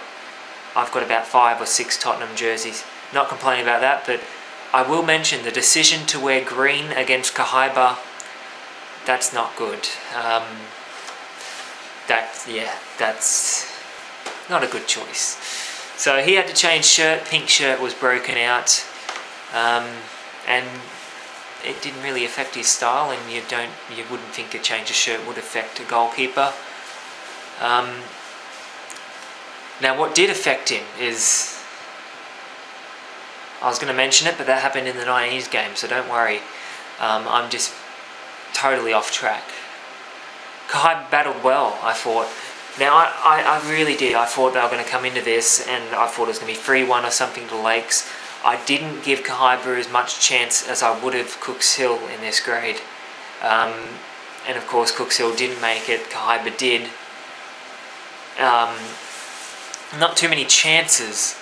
about 5 or 6 Tottenham jerseys. Not complaining about that, but I will mention the decision to wear green against Kahibah that's not good. That's not a good choice. So he had to change shirt. Pink shirt was broken out, and it didn't really affect his style. And you wouldn't think a change of shirt would affect a goalkeeper. Now, what did affect him is, I was going to mention it, but that happened in the 90s game, so don't worry. I'm just totally off track. Kahibah battled well, I thought. Now, I really did. I thought they were going to come into this, and I thought it was going to be 3-1 or something to Lakes. I didn't give Kahibah as much chance as I would have Cooks Hill in this grade. And of course, Cooks Hill didn't make it. Kahibah did. Not too many chances.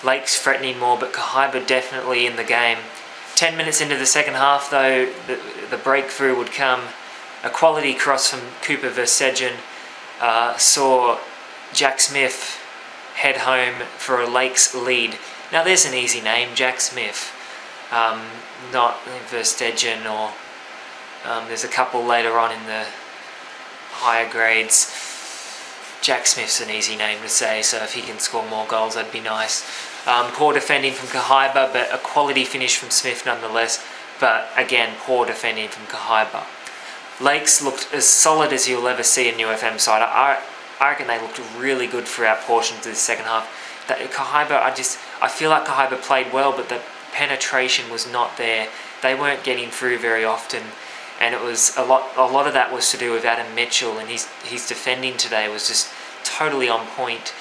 Lakes threatening more, but Kahibah definitely in the game. 10 minutes into the second half, though, the breakthrough would come. A quality cross from Cooper Verstegen saw Jack Smith head home for a Lakes lead. Now there's an easy name, Jack Smith. Not Verstegen, or there's a couple later on in the higher grades. Jack Smith's an easy name to say, so if he can score more goals, that'd be nice. Poor defending from Kahibah, but a quality finish from Smith nonetheless. But again, poor defending from Kahibah. Lakes looked as solid as you'll ever see a New FM side. I reckon they looked really good throughout portions of the second half. Kahibah, I feel like Kahibah played well, but the penetration was not there. They weren't getting through very often, and it was a lot of that was to do with Adam Mitchell, and his defending today was just totally on point.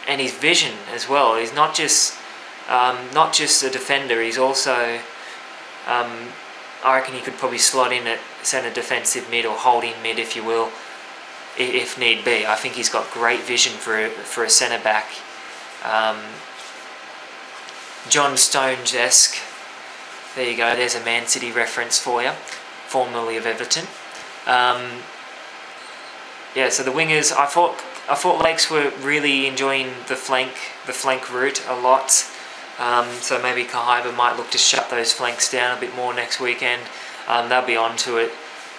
And his vision as well. He's not just a defender. He's also, I reckon he could probably slot in at centre defensive mid, or holding mid, if you will, if need be. I think he's got great vision for a centre back. John Stones-esque. There you go. There's a Man City reference for you, formerly of Everton. Yeah. So the wingers, I thought Lakes were really enjoying the flank route a lot. So maybe Kahibah might look to shut those flanks down a bit more next weekend. They'll be on to it.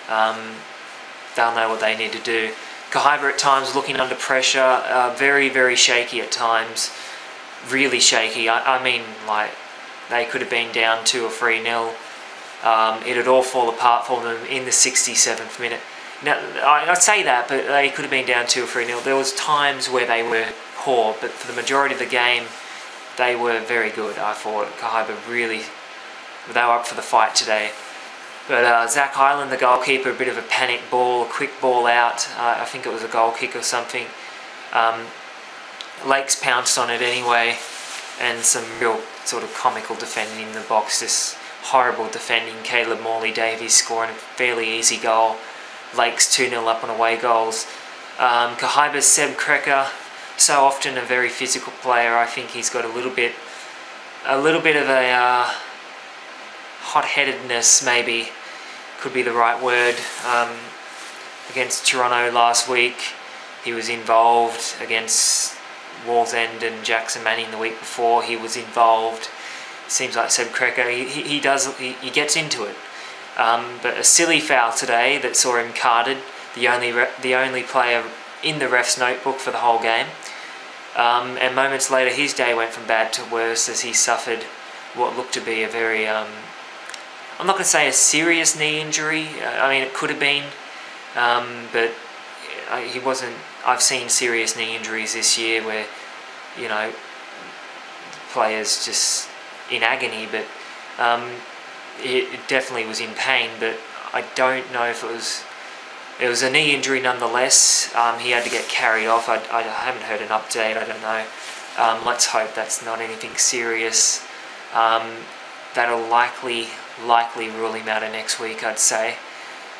They'll know what they need to do. Kahibah at times looking under pressure, very, very shaky at times. Really shaky. I mean, like, they could have been down 2 or 3-0. It'd all fall apart for them in the 67th minute. Now, I say that, but they could have been down 2 or 3-0. There was times where they were poor, but for the majority of the game, they were very good. I thought Kahibah really, they were up for the fight today. But Zach Hyland, the goalkeeper, a bit of a panic ball, a quick ball out. I think it was a goal kick or something. Lakes pounced on it anyway, and some real sort of comical defending in the box. This horrible defending. Caleb Morley-Davies scoring a fairly easy goal. Lakes 2-0 up on away goals. Kahibah's Seb Krecker, so often a very physical player. I think he's got a little bit of a hot-headedness, maybe could be the right word. Against Toronto last week, he was involved. Against Wallsend and Jackson Manning the week before, he was involved. Seems like Seb Krecker, he gets into it. But a silly foul today that saw him carded, the only player in the ref's notebook for the whole game. And moments later, his day went from bad to worse as he suffered what looked to be a very, I'm not going to say a serious knee injury. I mean, it could have been, but he wasn't. I've seen serious knee injuries this year where, you know, players just in agony, but it definitely was in pain. But I don't know if it was a knee injury nonetheless. He had to get carried off. I haven't heard an update. I don't know. Let's hope that's not anything serious. That'll likely rule him out of next week, I'd say,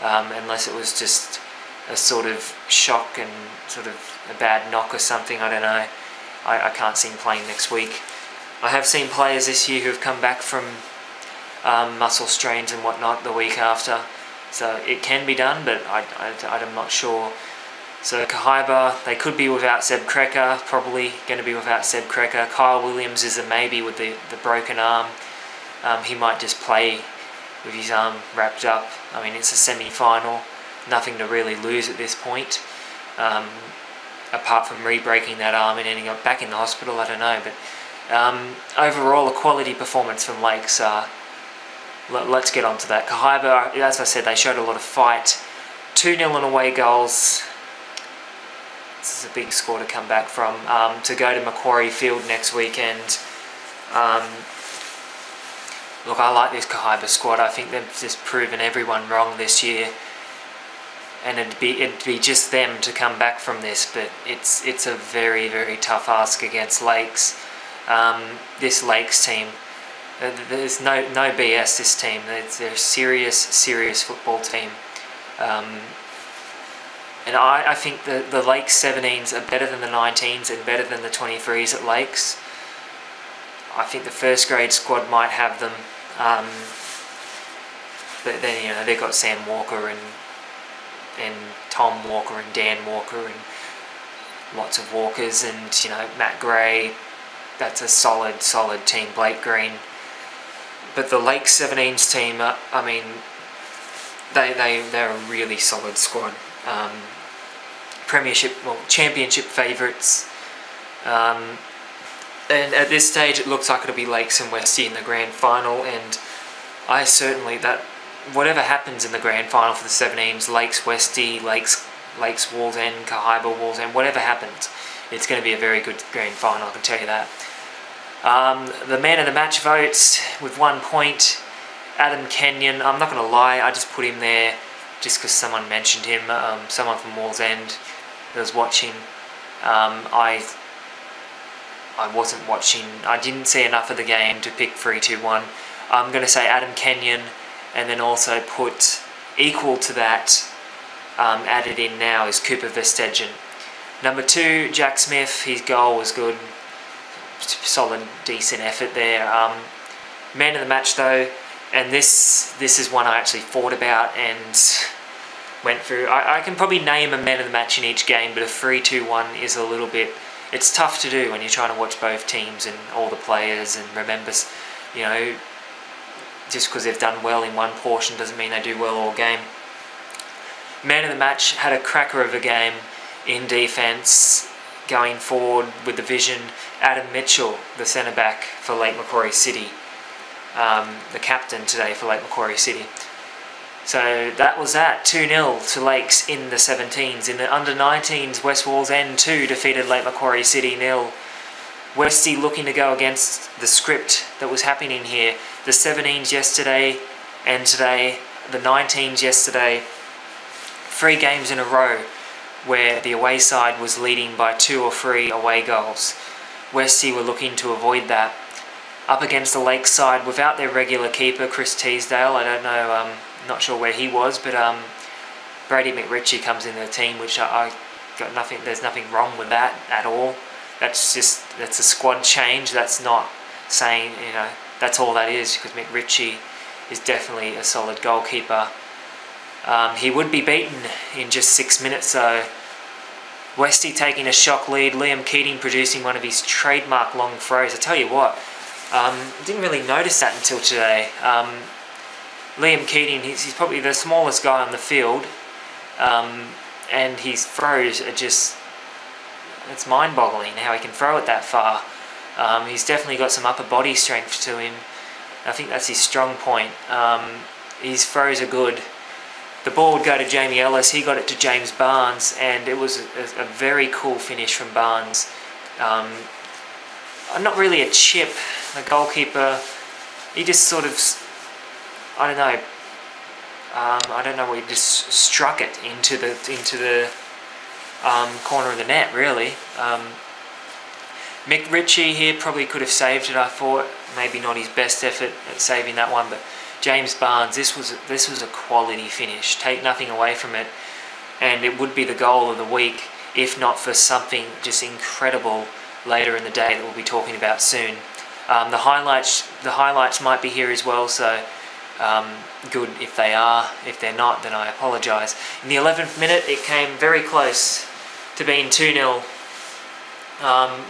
unless it was just a sort of shock and sort of a bad knock or something. I don't know. I can't see him playing next week. I have seen players this year who have come back from muscle strains and whatnot the week after. So it can be done, but I'm not sure. So Kahibah, they could be without Seb Krecker, probably going to be without Seb Krecker. Kyle Williams is a maybe with the broken arm. He might just play with his arm wrapped up. I mean, it's a semi-final, nothing to really lose at this point, apart from re-breaking that arm and ending up back in the hospital. I don't know, but overall a quality performance from Lakes. Let's get on to that. Kahibah, as I said, they showed a lot of fight. 2-0 on away goals. This is a big score to come back from. To go to Macquarie Field next weekend. Look, I like this Kahibah squad. I think they've just proven everyone wrong this year, and it'd be just them to come back from this. But it's a very, very tough ask against Lakes. This Lakes team, there's no BS. This team, they're a serious football team. And I think the Lakes 17s are better than the 19s and better than the 23s at Lakes. I think the first grade squad might have them, but then they've got Sam Walker and Tom Walker and Dan Walker and lots of Walkers, and Matt Gray. That's a solid team. Blake Green. But the Lakes 17s team, I mean, they're a really solid squad. Championship favourites. And at this stage it looks like it'll be Lakes and Westie in the grand final, and I certainly, that whatever happens in the grand final for the 17s, Lakes Westie, Lakes Wallsend, Kahibah Wallsend, whatever happens, it's going to be a very good grand final, I can tell you that. The man of the match votes with 1 point, Adam Kenyon. I'm not going to lie, I just put him there just because someone mentioned him, someone from Wallsend that was watching. I wasn't watching, I didn't see enough of the game to pick 3-2-1. I'm going to say Adam Kenyon, and then also put equal to that, added in now, is Cooper Verstegen. Number 2, Jack Smith, his goal was good. Solid, decent effort there. Man of the match though, and this is one I actually thought about and went through. I can probably name a man of the match in each game, but a 3-2-1 is a little bit, it's tough to do when you're trying to watch both teams and all the players and remember, just because they've done well in one portion doesn't mean they do well all game. Man of the match had a cracker of a game in defence, going forward with the vision. Adam Mitchell, the centre-back for Lake Macquarie City, the captain today for Lake Macquarie City. So that was that, 2-0 to Lakes in the 17s. In the under-19s, West Wallsend 2 defeated Lake Macquarie City 0. Westie looking to go against the script that was happening here. The 17s yesterday and today, the 19s yesterday. 3 games in a row where the away side was leading by 2 or 3 away goals. Westie were looking to avoid that. Up against the Lakes side without their regular keeper, Chris Teasdale. I don't know, not sure where he was, but Brady McRitchie comes into the team, which I got nothing. There's nothing wrong with that at all. That's a squad change. That's not saying that's all that is, because McRitchie is definitely a solid goalkeeper. He would be beaten in just 6 minutes though. Westie taking a shock lead. Liam Keating producing one of his trademark long throws. I tell you what, didn't really notice that until today. Liam Keating, he's probably the smallest guy on the field, and his throws are just, it's mind-boggling how he can throw it that far. He's definitely got some upper body strength to him. I think that's his strong point. His throws are good. The ball would go to Jamie Ellis, he got it to James Barnes, and it was a very cool finish from Barnes. Not really a chip. The goalkeeper, he just sort of, I don't know, he just struck it into the corner of the net, really. Mick Ritchie here probably could have saved it, I thought. Maybe not his best effort at saving that one, but James Barnes, this was a quality finish. Take nothing away from it, and it would be the goal of the week if not for something just incredible later in the day that we'll be talking about soon. The highlights might be here as well, so good if they are. If they're not, then I apologise. In the 11th minute, it came very close to being 2-0.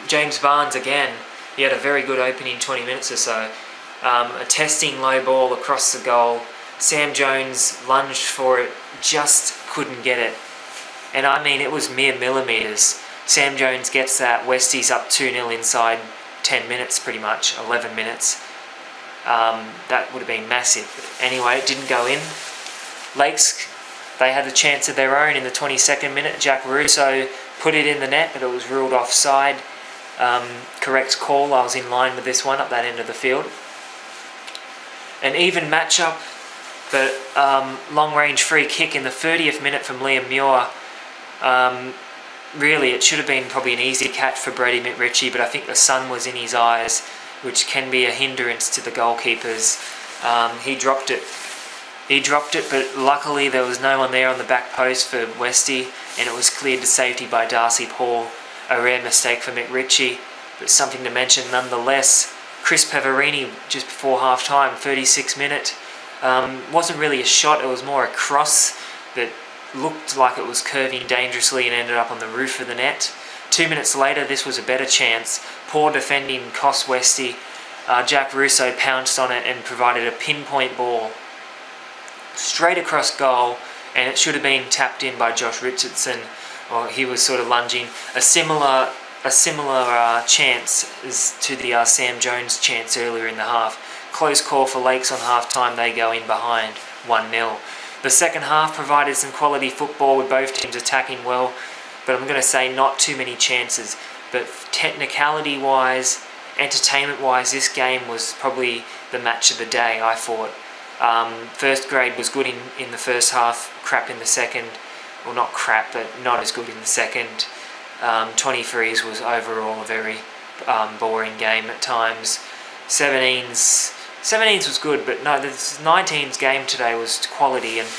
James Barnes again, he had a very good opening 20 minutes or so. A testing low ball across the goal Sam Jones lunged for it, just couldn't get it. And I mean, it was mere millimetres. Sam Jones gets that, Westies up 2-0 inside 10 minutes pretty much, 11 minutes. That would have been massive. Anyway, it didn't go in. Lakes, they had the chance of their own in the 22nd minute. Jack Russo put it in the net, but it was ruled offside. Correct call, I was in line with this one up that end of the field. An even matchup, but long-range free kick in the 30th minute from Liam Muir. Really, it should have been probably an easy catch for Brady McRitchie, but I think the sun was in his eyes, which can be a hindrance to the goalkeepers. He dropped it, but luckily there was no one there on the back post for Westy, and it was cleared to safety by Darcy Paul. A rare mistake for McRitchie, but something to mention nonetheless. Chris Peverini, just before half-time, 36th minute. Wasn't really a shot, it was more a cross that looked like it was curving dangerously and ended up on the roof of the net. 2 minutes later, this was a better chance. Poor defending cost Westy. Jack Russo pounced on it and provided a pinpoint ball straight across goal, and it should have been tapped in by Josh Richardson, or he was sort of lunging. A similar chance as to the Sam Jones chance earlier in the half. Close call for Lakes on half-time, they go in behind 1-0. The second half provided some quality football with both teams attacking well, but I'm going to say not too many chances. But technicality-wise, entertainment-wise, this game was probably the match of the day, I thought. First grade was good in the first half, crap in the second. Well, not crap, but not as good in the second. 23s was overall a very boring game at times. 17s was good, but no, the 19s game today was quality. And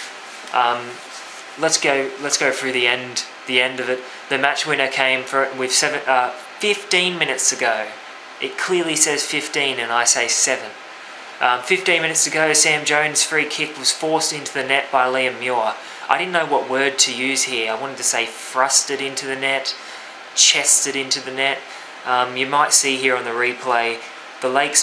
let's go through the end of it. The match winner came with 15 minutes to go. It clearly says 15, and I say 7. 15 minutes to go, Sam Jones' free kick was forced into the net by Liam Muir. I didn't know what word to use here. I wanted to say thrusted into the net, chested into the net. You might see here on the replay, the Lakes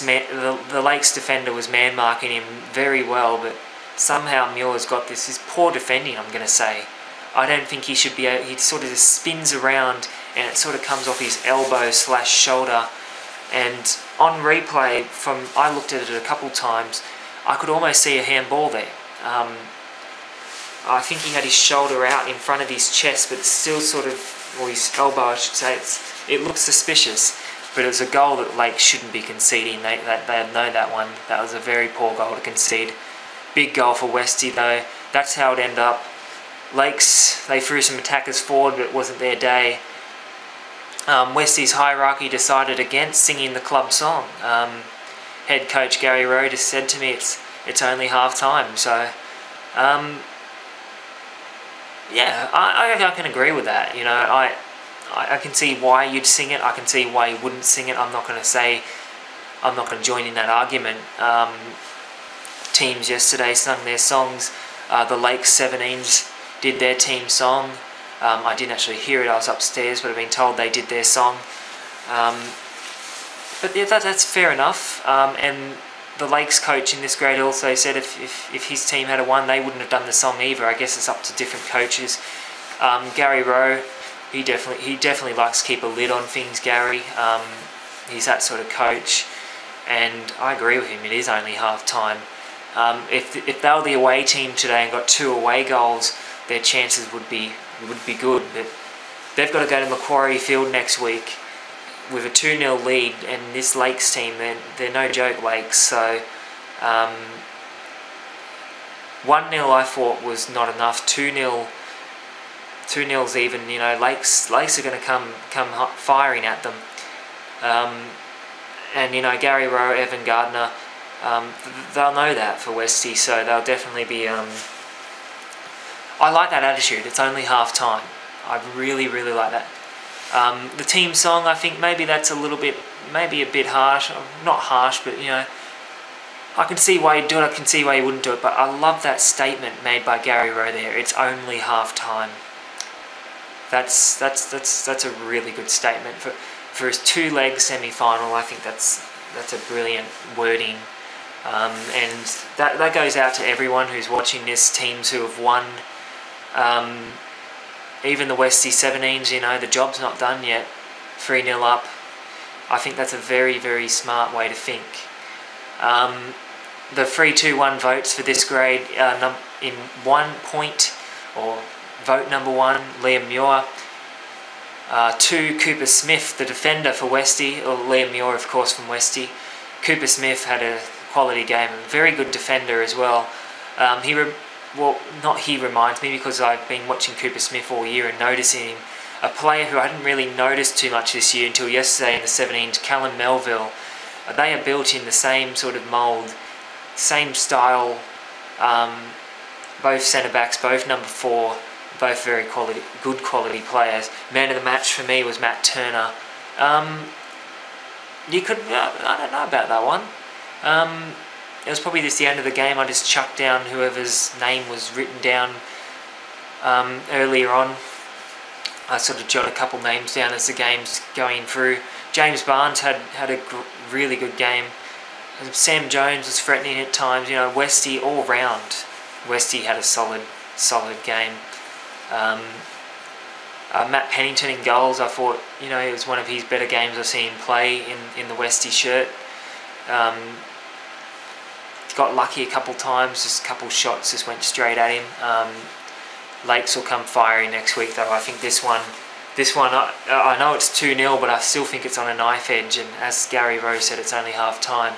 defender was man-marking him very well, but somehow Muir's got this. This poor defending, I'm going to say. I don't think he should be able, he sort of just spins around and it sort of comes off his elbow/shoulder. And on replay, I looked at it a couple times, I could almost see a handball there. I think he had his shoulder out in front of his chest, but still sort of, or his elbow I should say, it looks suspicious. But it was a goal that Lakes shouldn't be conceding. They know that one. That was a very poor goal to concede. Big goal for Westy though. That's how it ended up. Lakes, they threw some attackers forward, but it wasn't their day. Westy's hierarchy decided against singing the club song. Head coach Gary Rowe just said to me, it's only half time. So, yeah, I can agree with that. You know, I can see why you'd sing it. I can see why you wouldn't sing it. I'm not going to join in that argument. Teams yesterday sung their songs. The Lakes 17s did their team song. I didn't actually hear it, I was upstairs, but I've been told they did their song. But yeah, that's fair enough. And the Lakes coach in this grade also said if his team had won, they wouldn't have done the song either. I guess it's up to different coaches. Gary Rowe, he definitely likes to keep a lid on things, Gary. He's that sort of coach, and I agree with him, it is only half time. If they were the away team today and got 2 away goals, their chances would be good, but they've got to go to Macquarie Field next week with a 2-0 lead, and this Lakes team, they're no joke, Lakes. So 1-0 I thought was not enough. 2-0's even. You know, Lakes are going to come firing at them. And you know, Gary Rowe, Evan Gardner, they'll know that for Westy, so they'll definitely be. I like that attitude. It's only half time. I really like that. The team song, I think maybe that's maybe a bit harsh. Not harsh, but you know, I can see why you'd do it. I can see why you wouldn't do it. But I love that statement made by Gary Rowe there. It's only half time. That's a really good statement for his 2-leg semi-final. I think that's a brilliant wording. And that goes out to everyone who's watching this, teams who have won. Even the Westie 17s, you know, the job's not done yet. 3-0 up. I think that's a very, very smart way to think. The 3-2-1 votes for this grade in 1 point, or vote number 1, Liam Muir. 2, Cooper Smith, the defender for Westie, or Liam Muir, of course, from Westie. Cooper Smith had a quality game, a very good defender as well. He reminds me, because I've been watching Cooper Smith all year and noticing him. A player who I hadn't really noticed too much this year until yesterday in the 17s, Callum Melville. They are built in the same sort of mould, same style. Both centre-backs, both number 4, both very good quality players. Man of the match for me was Matt Turner. I don't know about that one. It was probably just the end of the game. I just chucked down whoever's name was written down earlier on. I sort of jotted a couple names down as the game's going through. James Barnes had a really good game. Sam Jones was threatening at times. You know, Westie all round. Westie had a solid game. Matt Pennington in goals, I thought, you know, it was one of his better games I've seen him play in the Westie shirt. Got lucky a couple times, just a couple shots just went straight at him. Lakes will come firing next week though. I think this one, I know it's 2-0, but I still think it's on a knife edge, and as Gary Rose said, it's only half time.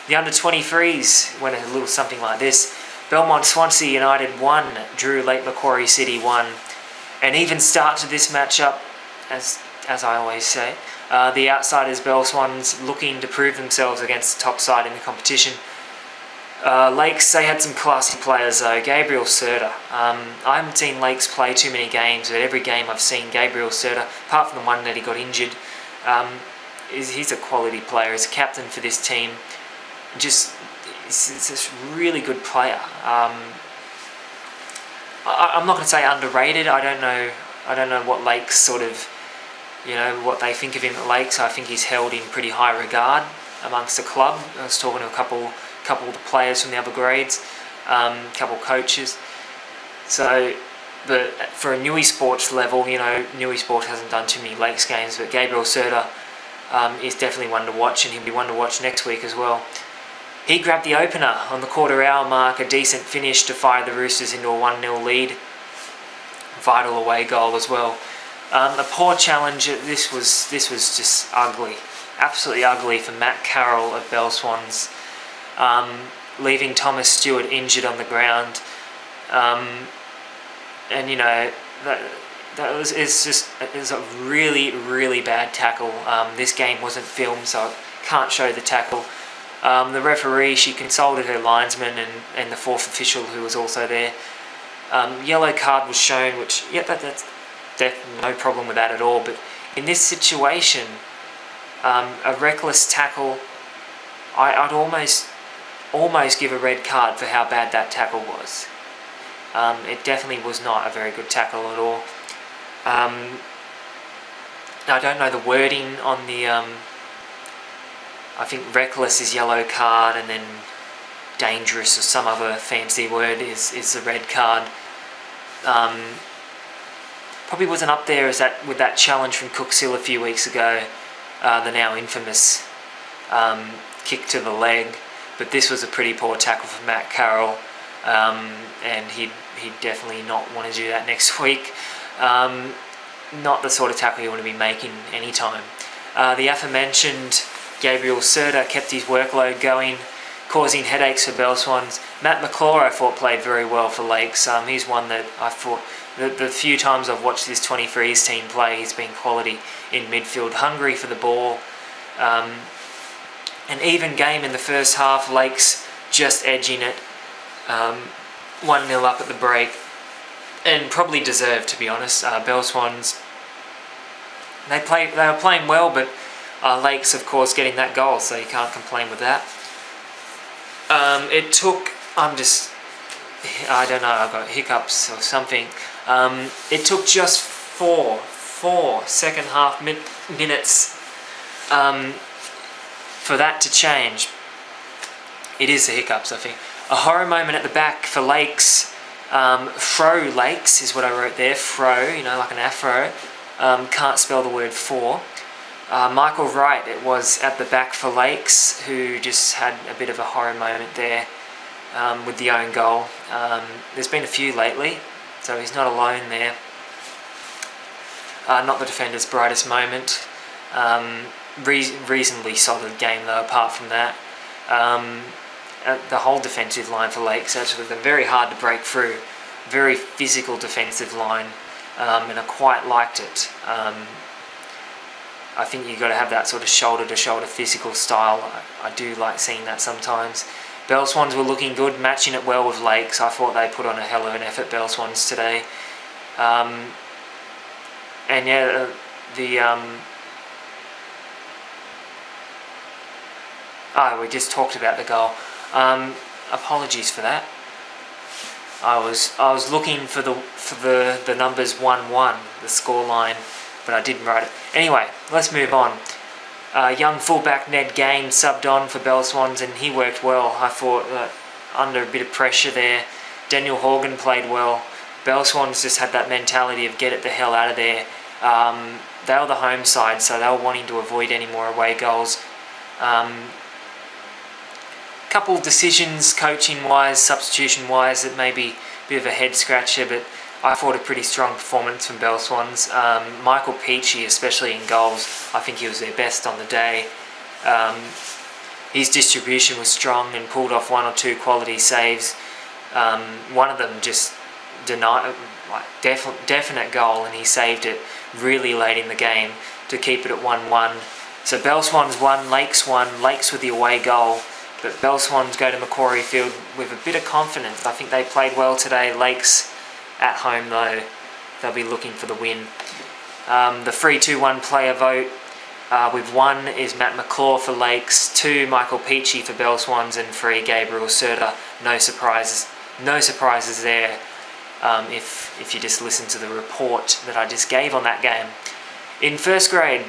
The under-23s went a little something like this. Belmont Swansea United 1, drew Lake Macquarie City 1. An even start to this matchup, as I always say. The outsiders Belswans looking to prove themselves against the top side in the competition. Lakes, they had some classy players though. Gabriel Serta. I haven't seen Lakes play too many games, but every game I've seen Gabriel Serta, apart from the one that he got injured, he's a quality player. He's a captain for this team. He's a really good player. I'm not going to say underrated. I don't know what Lakes sort of, you know, what they think of him at Lakes. I think he's held in pretty high regard amongst the club. I was talking to a couple of the players from the other grades, couple coaches. So, but for a Newysports level, you know, Newysports hasn't done too many Lakes games, but Gabriel Serta is definitely one to watch, and he'll be one to watch next week as well. He grabbed the opener on the quarter-hour mark, a decent finish to fire the Roosters into a 1-0 lead. Vital away goal as well. A poor challenge. This was just ugly, absolutely ugly for Matt Carroll of Belswans, leaving Thomas Stewart injured on the ground. And you know it was a really bad tackle. This game wasn't filmed, so I can't show the tackle. The referee, she consulted her linesman and the fourth official who was also there. Yellow card was shown, which, yeah, that's no problem with that at all. But in this situation, a reckless tackle, I'd almost give a red card for how bad that tackle was. It definitely was not a very good tackle at all. I don't know the wording on the... I think reckless is yellow card, and then dangerous or some other fancy word is the red card. Probably wasn't up there as with that challenge from Cooks Hill a few weeks ago, the now infamous kick to the leg. But this was a pretty poor tackle from Matt Carroll, and he'd definitely not want to do that next week. Not the sort of tackle you want to be making anytime. The aforementioned Gabriel Serta kept his workload going, causing headaches for Belswans. Matt McClure, I thought, played very well for Lakes. He's one that I thought, the few times I've watched this 23s team play, he's been quality in midfield, hungry for the ball. An even game in the first half, Lakes just edging it, 1-0 up at the break, and probably deserved, to be honest. Belswans, they were playing well, but Lakes, of course, getting that goal, so you can't complain with that. It took, I don't know, I've got hiccups or something. It took just four second half minutes for that to change. It is the hiccups, I think. A horror moment at the back for Lakes. Fro Lakes is what I wrote there. Fro, you know, like an afro. Can't spell the word for. Michael Wright, it was at the back for Lakes, who just had a bit of a horror moment there with the own goal. There's been a few lately, so he's not alone there. Not the defender's brightest moment. Reasonably solid game though, apart from that. The whole defensive line for Lakes, actually, they're very hard to break through. Very physical defensive line, and I quite liked it. I think you've got to have that sort of shoulder-to-shoulder physical style. I do like seeing that sometimes. Belswans were looking good, matching it well with Lakes. I thought they put on a hell of an effort, Belswans, today. And yeah, we just talked about the goal. Apologies for that. I was looking for the numbers 1-1, the score line, but I didn't write it. Anyway, let's move on. Young fullback Ned Gain subbed on for Belswans, and he worked well. I thought under a bit of pressure there. Daniel Horgan played well. Belswans just had that mentality of get it the hell out of there. They were the home side, so they were wanting to avoid any more away goals. Couple of decisions, coaching-wise, substitution-wise, that may be a bit of a head-scratcher, but I thought a pretty strong performance from Belswans. Michael Peachy, especially in goals, I think he was their best on the day. His distribution was strong and pulled off one or two quality saves. One of them just denied, definite goal, and he saved it really late in the game to keep it at 1-1. So Belswans won, Lakes won, Lakes with the away goal. But Belswans go to Macquarie Field with a bit of confidence. I think they played well today. Lakes at home though, they'll be looking for the win. The 3-2-1 player vote, with 1 is Matt McClaw for Lakes, 2 Michael Peachy for Belswans, and 3 Gabriel Serta. No surprises there if you just listen to the report that I just gave on that game. In first grade,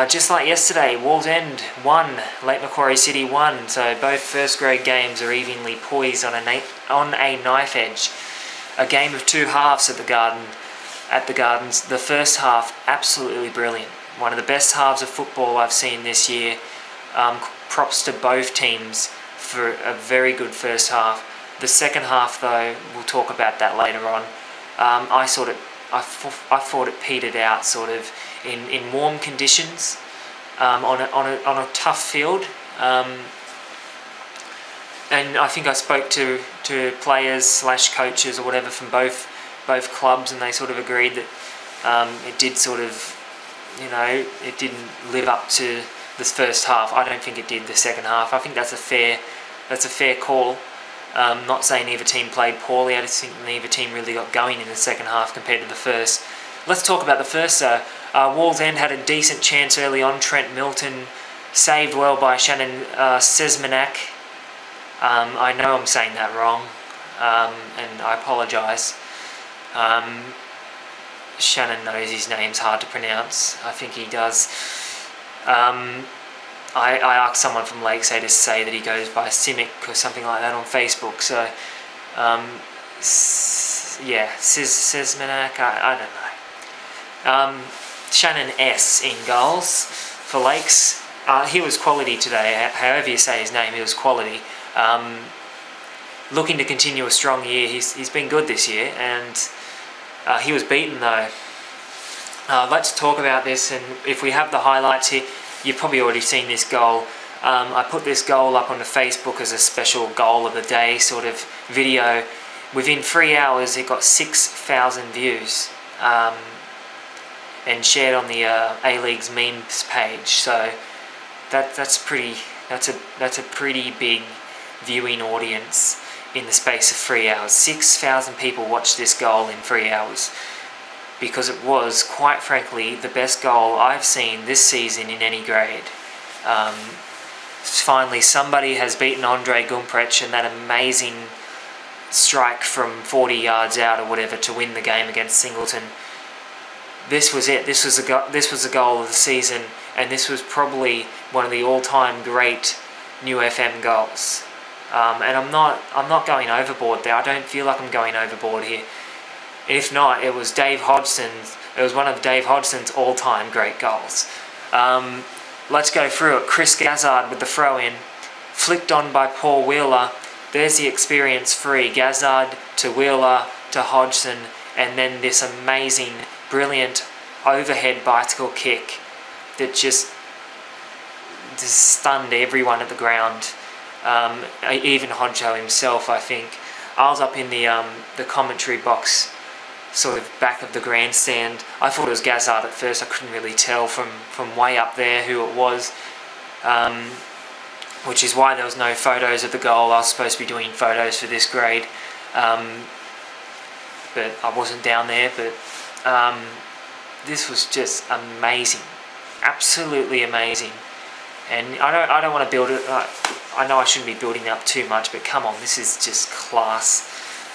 just like yesterday, Wallsend won, Lake Macquarie City won, so both first grade games are evenly poised on a knife edge. A game of 2 halves at the Gardens. The first half, absolutely brilliant. One of the best halves of football I've seen this year. Props to both teams for a very good first half. The second half though, we'll talk about that later on. I thought it petered out sort of in warm conditions, on a tough field, and I think I spoke to players / coaches or whatever from both clubs, and they sort of agreed that it did sort of, you know, it didn't live up to this first half. I don't think it did the second half. I think that's a fair call. Not saying either team played poorly. I just think neither team really got going in the second half compared to the first. Let's talk about the first though. Wallsend had a decent chance early on. Trent Milton saved well by Shannon Sesmanak. I know I'm saying that wrong, and I apologise. Shannon knows his name's hard to pronounce. I think he does. I asked someone from Lakeside to say that he goes by Simic or something like that on Facebook. So, yeah, Sesmanak, I don't know. Shannon S in goals for Lakes. He was quality today, however you say his name, he was quality. Looking to continue a strong year. He's been good this year, and he was beaten though. Let's talk about this, and if we have the highlights here, you've probably already seen this goal. I put this goal up on the Facebook as a special goal of the day sort of video. Within 3 hours it got 6,000 views, and shared on the A-League's memes page. So that's a pretty big viewing audience in the space of 3 hours. 6,000 people watched this goal in 3 hours, because it was, quite frankly, the best goal I've seen this season in any grade. Finally, somebody has beaten Andre Gumprecht and that amazing strike from 40 yards out or whatever to win the game against Singleton. This was it. This was the goal of the season, and this was probably one of the all-time great New FM goals. And I'm not going overboard there. I don't feel like I'm going overboard here. If not, it was one of Dave Hodgson's all-time great goals. Let's go through it. Chris Gazzard with the throw-in, flicked on by Paul Wheeler. There's the experience free. Gazzard to Wheeler to Hodgson, and then this amazing, brilliant overhead bicycle kick that just stunned everyone at the ground. Even Hodjo himself, I think. I was up in the commentary box, sort of back of the grandstand. I thought it was Gazzard at first. I couldn't really tell from way up there who it was, which is why there was no photos of the goal. I was supposed to be doing photos for this grade, but I wasn't down there. But this was just amazing, absolutely amazing. And I don't want to build it. I know I shouldn't be building it up too much, but come on, this is just class.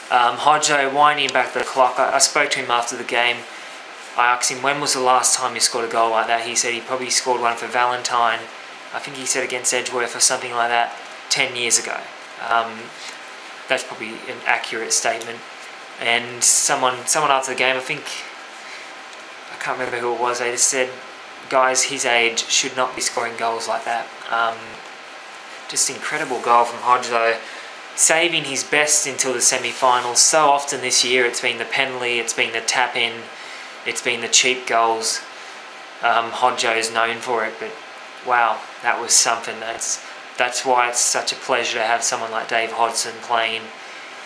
Hodjo winding back the clock. I spoke to him after the game. I asked him when was the last time he scored a goal like that. He said he probably scored one for Valentine. I think he said against Edgeworth or something like that 10 years ago. That's probably an accurate statement. And someone after the game, I can't remember who it was, they just said, guys his age should not be scoring goals like that. Just incredible goal from Hodjo, saving his best until the semi-finals. So often this year it's been the penalty, it's been the tap-in, it's been the cheap goals. Hodjo is known for it, but wow, that was something. That's why it's such a pleasure to have someone like Dave Hodgson playing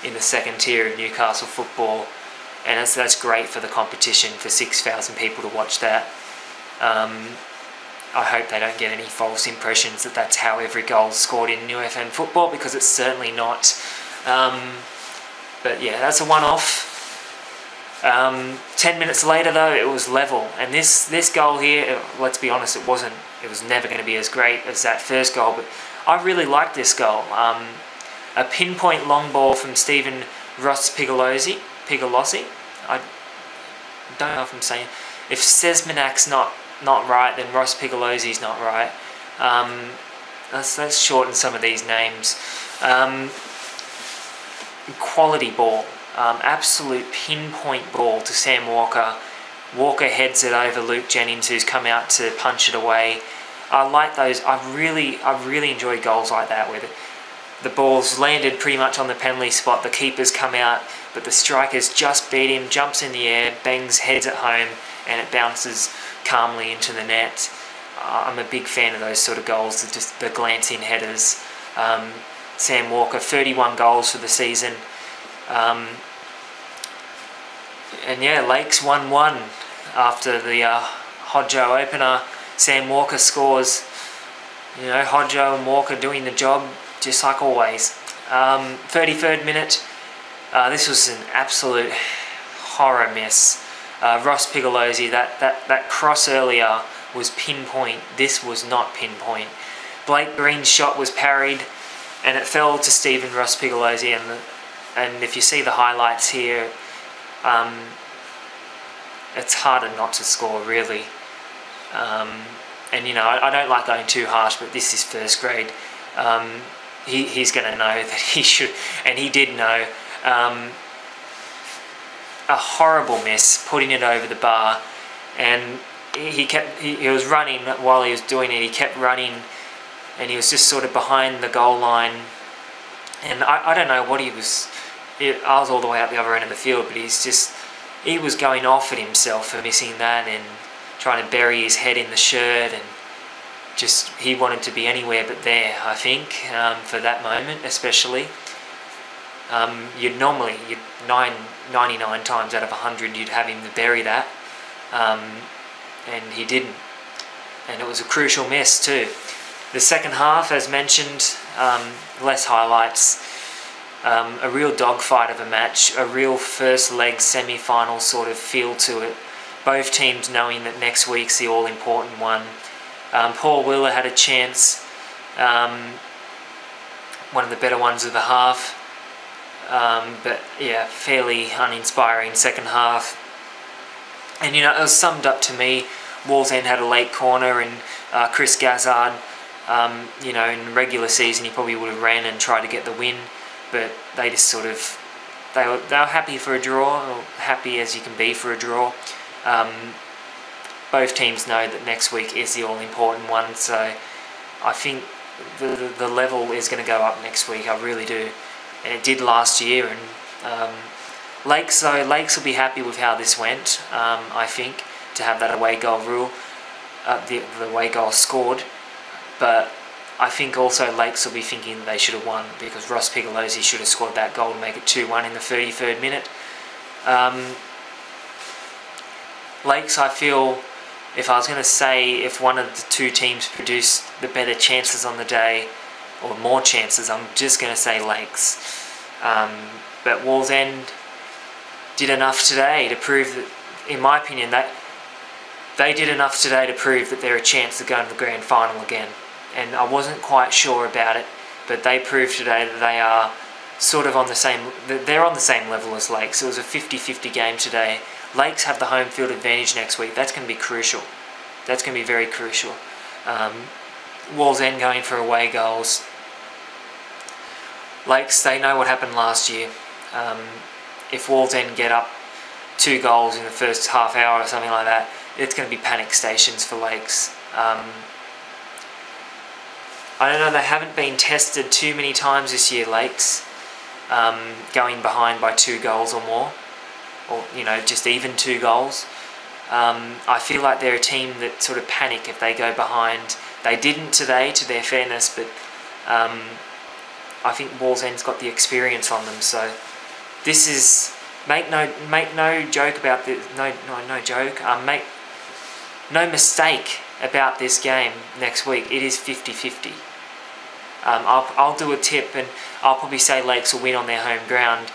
in the second tier of Newcastle football, and that's great for the competition, for 6,000 people to watch that. I hope they don't get any false impressions that that's how every goal is scored in New FM football, because it's certainly not. But yeah, that's a one-off. 10 minutes later though, it was level, and this goal here, let's be honest, it was never going to be as great as that first goal, but I really liked this goal. A pinpoint long ball from Stephen Ross Pigolozzi. I don't know if I'm saying, if Sesmanak's not right, then Ross Pigolozzi's not right. Let's shorten some of these names. Quality ball, absolute pinpoint ball to Sam Walker. Walker heads it over Luke Jennings, who's come out to punch it away. I like those. I really enjoy goals like that, where the ball's landed pretty much on the penalty spot, the keeper's come out, but the striker's just beat him, jumps in the air, bangs, heads it home, and it bounces calmly into the net. I'm a big fan of those sort of goals, just the glancing headers. Sam Walker, 31 goals for the season. And yeah, Lakes 1-1 after the Hodjo opener. Sam Walker scores. You know, Hodjo and Walker doing the job just like always. 33rd minute. This was an absolute horror miss. Ross Pigolozzi, that cross earlier was pinpoint. This was not pinpoint. Blake Green's shot was parried, and it fell to Stephen Ross Pigolozzi. And if you see the highlights here, it's harder not to score, really. And you know, I don't like going too harsh, but this is first grade. He's going to know that he should, and he did know. A horrible miss, putting it over the bar, and he was running while he was doing it. He kept running, and he was just sort of behind the goal line, and I don't know what he was. I was all the way out the other end of the field, but he was going off at himself for missing that and trying to bury his head in the shirt, and just he wanted to be anywhere but there, I think, for that moment especially. You'd 99 times out of 100 you'd have him to bury that, and he didn't, and it was a crucial miss too. The second half, as mentioned, less highlights, a real dogfight of a match, a real first leg semi-final sort of feel to it, both teams knowing that next week's the all-important one. Paul Wheeler had a chance, one of the better ones of the half. But yeah, fairly uninspiring second half. And you know, it was summed up to me. Wallsend had a late corner, and Chris Gazzard You know, in regular season he probably would have ran and tried to get the win, but they just sort of, they were happy for a draw, or happy as you can be for a draw. Both teams know that next week is the all-important one, so I think the level is going to go up next week. I really do, and it did last year. And Lakes will be happy with how this went. I think, to have that away goal rule, the away goal scored, but I think also Lakes will be thinking that they should have won, because Ross Pigolozzi should have scored that goal to make it 2-1 in the 33rd minute. Lakes, I feel, if I was going to say if one of the two teams produced the better chances on the day, or more chances, I'm just going to say Lakes. But Wallsend did enough today to prove that, in my opinion, that they did enough today to prove that they're a chance to go into the grand final again. And I wasn't quite sure about it, but they proved today that they are sort of on the same, they're on the same level as Lakes. It was a 50-50 game today. Lakes have the home field advantage next week. That's going to be crucial. That's going to be very crucial. Wallsend going for away goals. Lakes, they know what happened last year. If Wallsend get up 2 goals in the first half hour or something like that, it's going to be panic stations for Lakes. I don't know, they haven't been tested too many times this year, Lakes, going behind by 2 goals or more, or, you know, just even 2 goals. I feel like they're a team that sort of panic if they go behind. They didn't today, to their fairness, but I think Wallsend's got the experience on them. So this is, make no joke about this. Make no mistake about this game next week. It is 50-50. I'll do a tip, and I'll probably say Lakes will win on their home ground,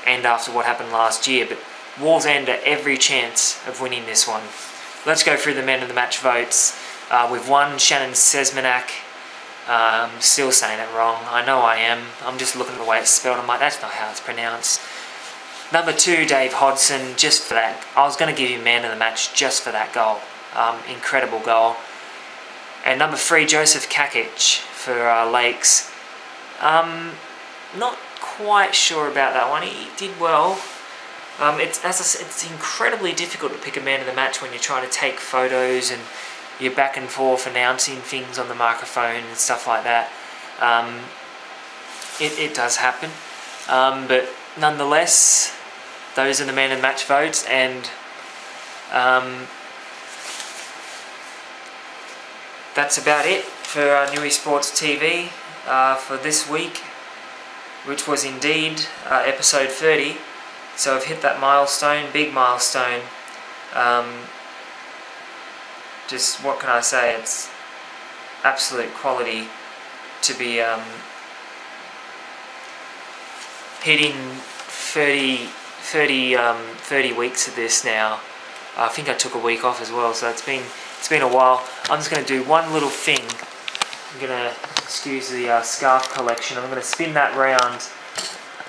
and after what happened last year, but Wallsend are every chance of winning this one. Let's go through the men of the match votes. We've won Shannon Sesmanak. I'm still saying it wrong. I know I am. I'm just looking at the way it's spelled. I'm like, that's not how it's pronounced. Number 2, Dave Hodgson, just for that. I was going to give you man of the match just for that goal. Incredible goal. And number 3, Joseph Kakic for Lakes. Not quite sure about that one. He did well. It's, as I said, it's incredibly difficult to pick a man of the match when you're trying to take photos and you're back and forth announcing things on the microphone and stuff like that. It does happen. But nonetheless, those are the man of the match votes, and that's about it for Newysports TV for this week, which was indeed episode 30. So I've hit that milestone, big milestone. Just, what can I say, it's absolute quality to be hitting 30 weeks of this now. I think I took a week off as well, so it's been a while. I'm just going to do one little thing. I'm going to, excuse the scarf collection, I'm going to spin that round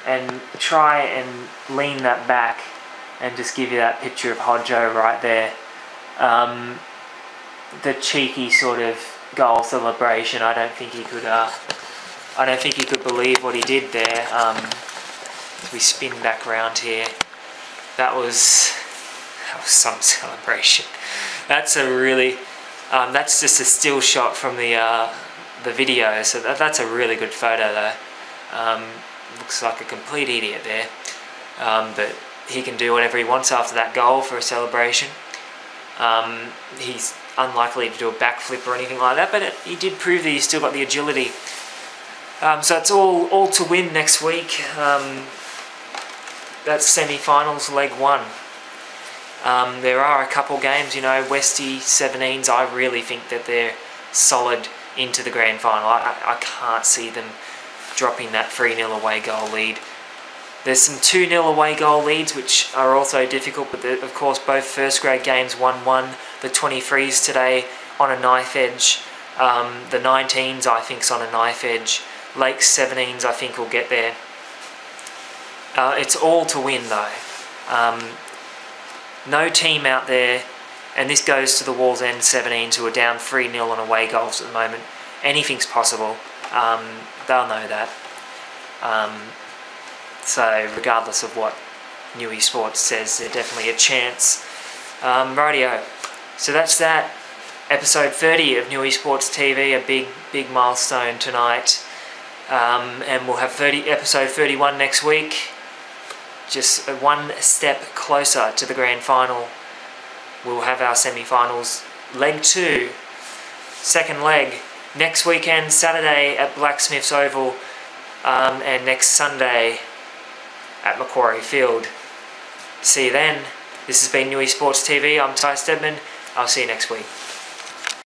and try and lean that back and just give you that picture of Hodjo right there. The cheeky sort of goal celebration. I don't think he could believe what he did there. We spin back round here. That was some celebration. That's a really, that's just a still shot from the video. So that's a really good photo though. Looks like a complete idiot there, but he can do whatever he wants after that goal for a celebration. He's unlikely to do a backflip or anything like that, but he did prove that he's still got the agility. So it's all to win next week. That's semi-finals, leg 1. There are a couple games, you know, Westie 17s, I really think that they're solid into the grand final. I can't see them dropping that 3-0 away goal lead. There's some 2-0 away goal leads which are also difficult, but of course both first grade games 1-1. The 23s today on a knife edge. The 19s I think's on a knife edge. Lakes 17s I think will get there. It's all to win though. No team out there, and this goes to the Wallsend 17s who are down 3-0 on away goals at the moment. anything's possible. They'll know that. So regardless of what Newysports says, there's definitely a chance. Rightio. So that's that. Episode 30 of Newysports TV, a big milestone tonight. And we'll have episode 31 next week. Just one step closer to the grand final. We'll have our semi-finals, leg 2, second leg, next weekend, Saturday at Blacksmiths Oval, and next Sunday at Macquarie Field. See you then. This has been Newysports TV. I'm Ty Stedman. I'll see you next week.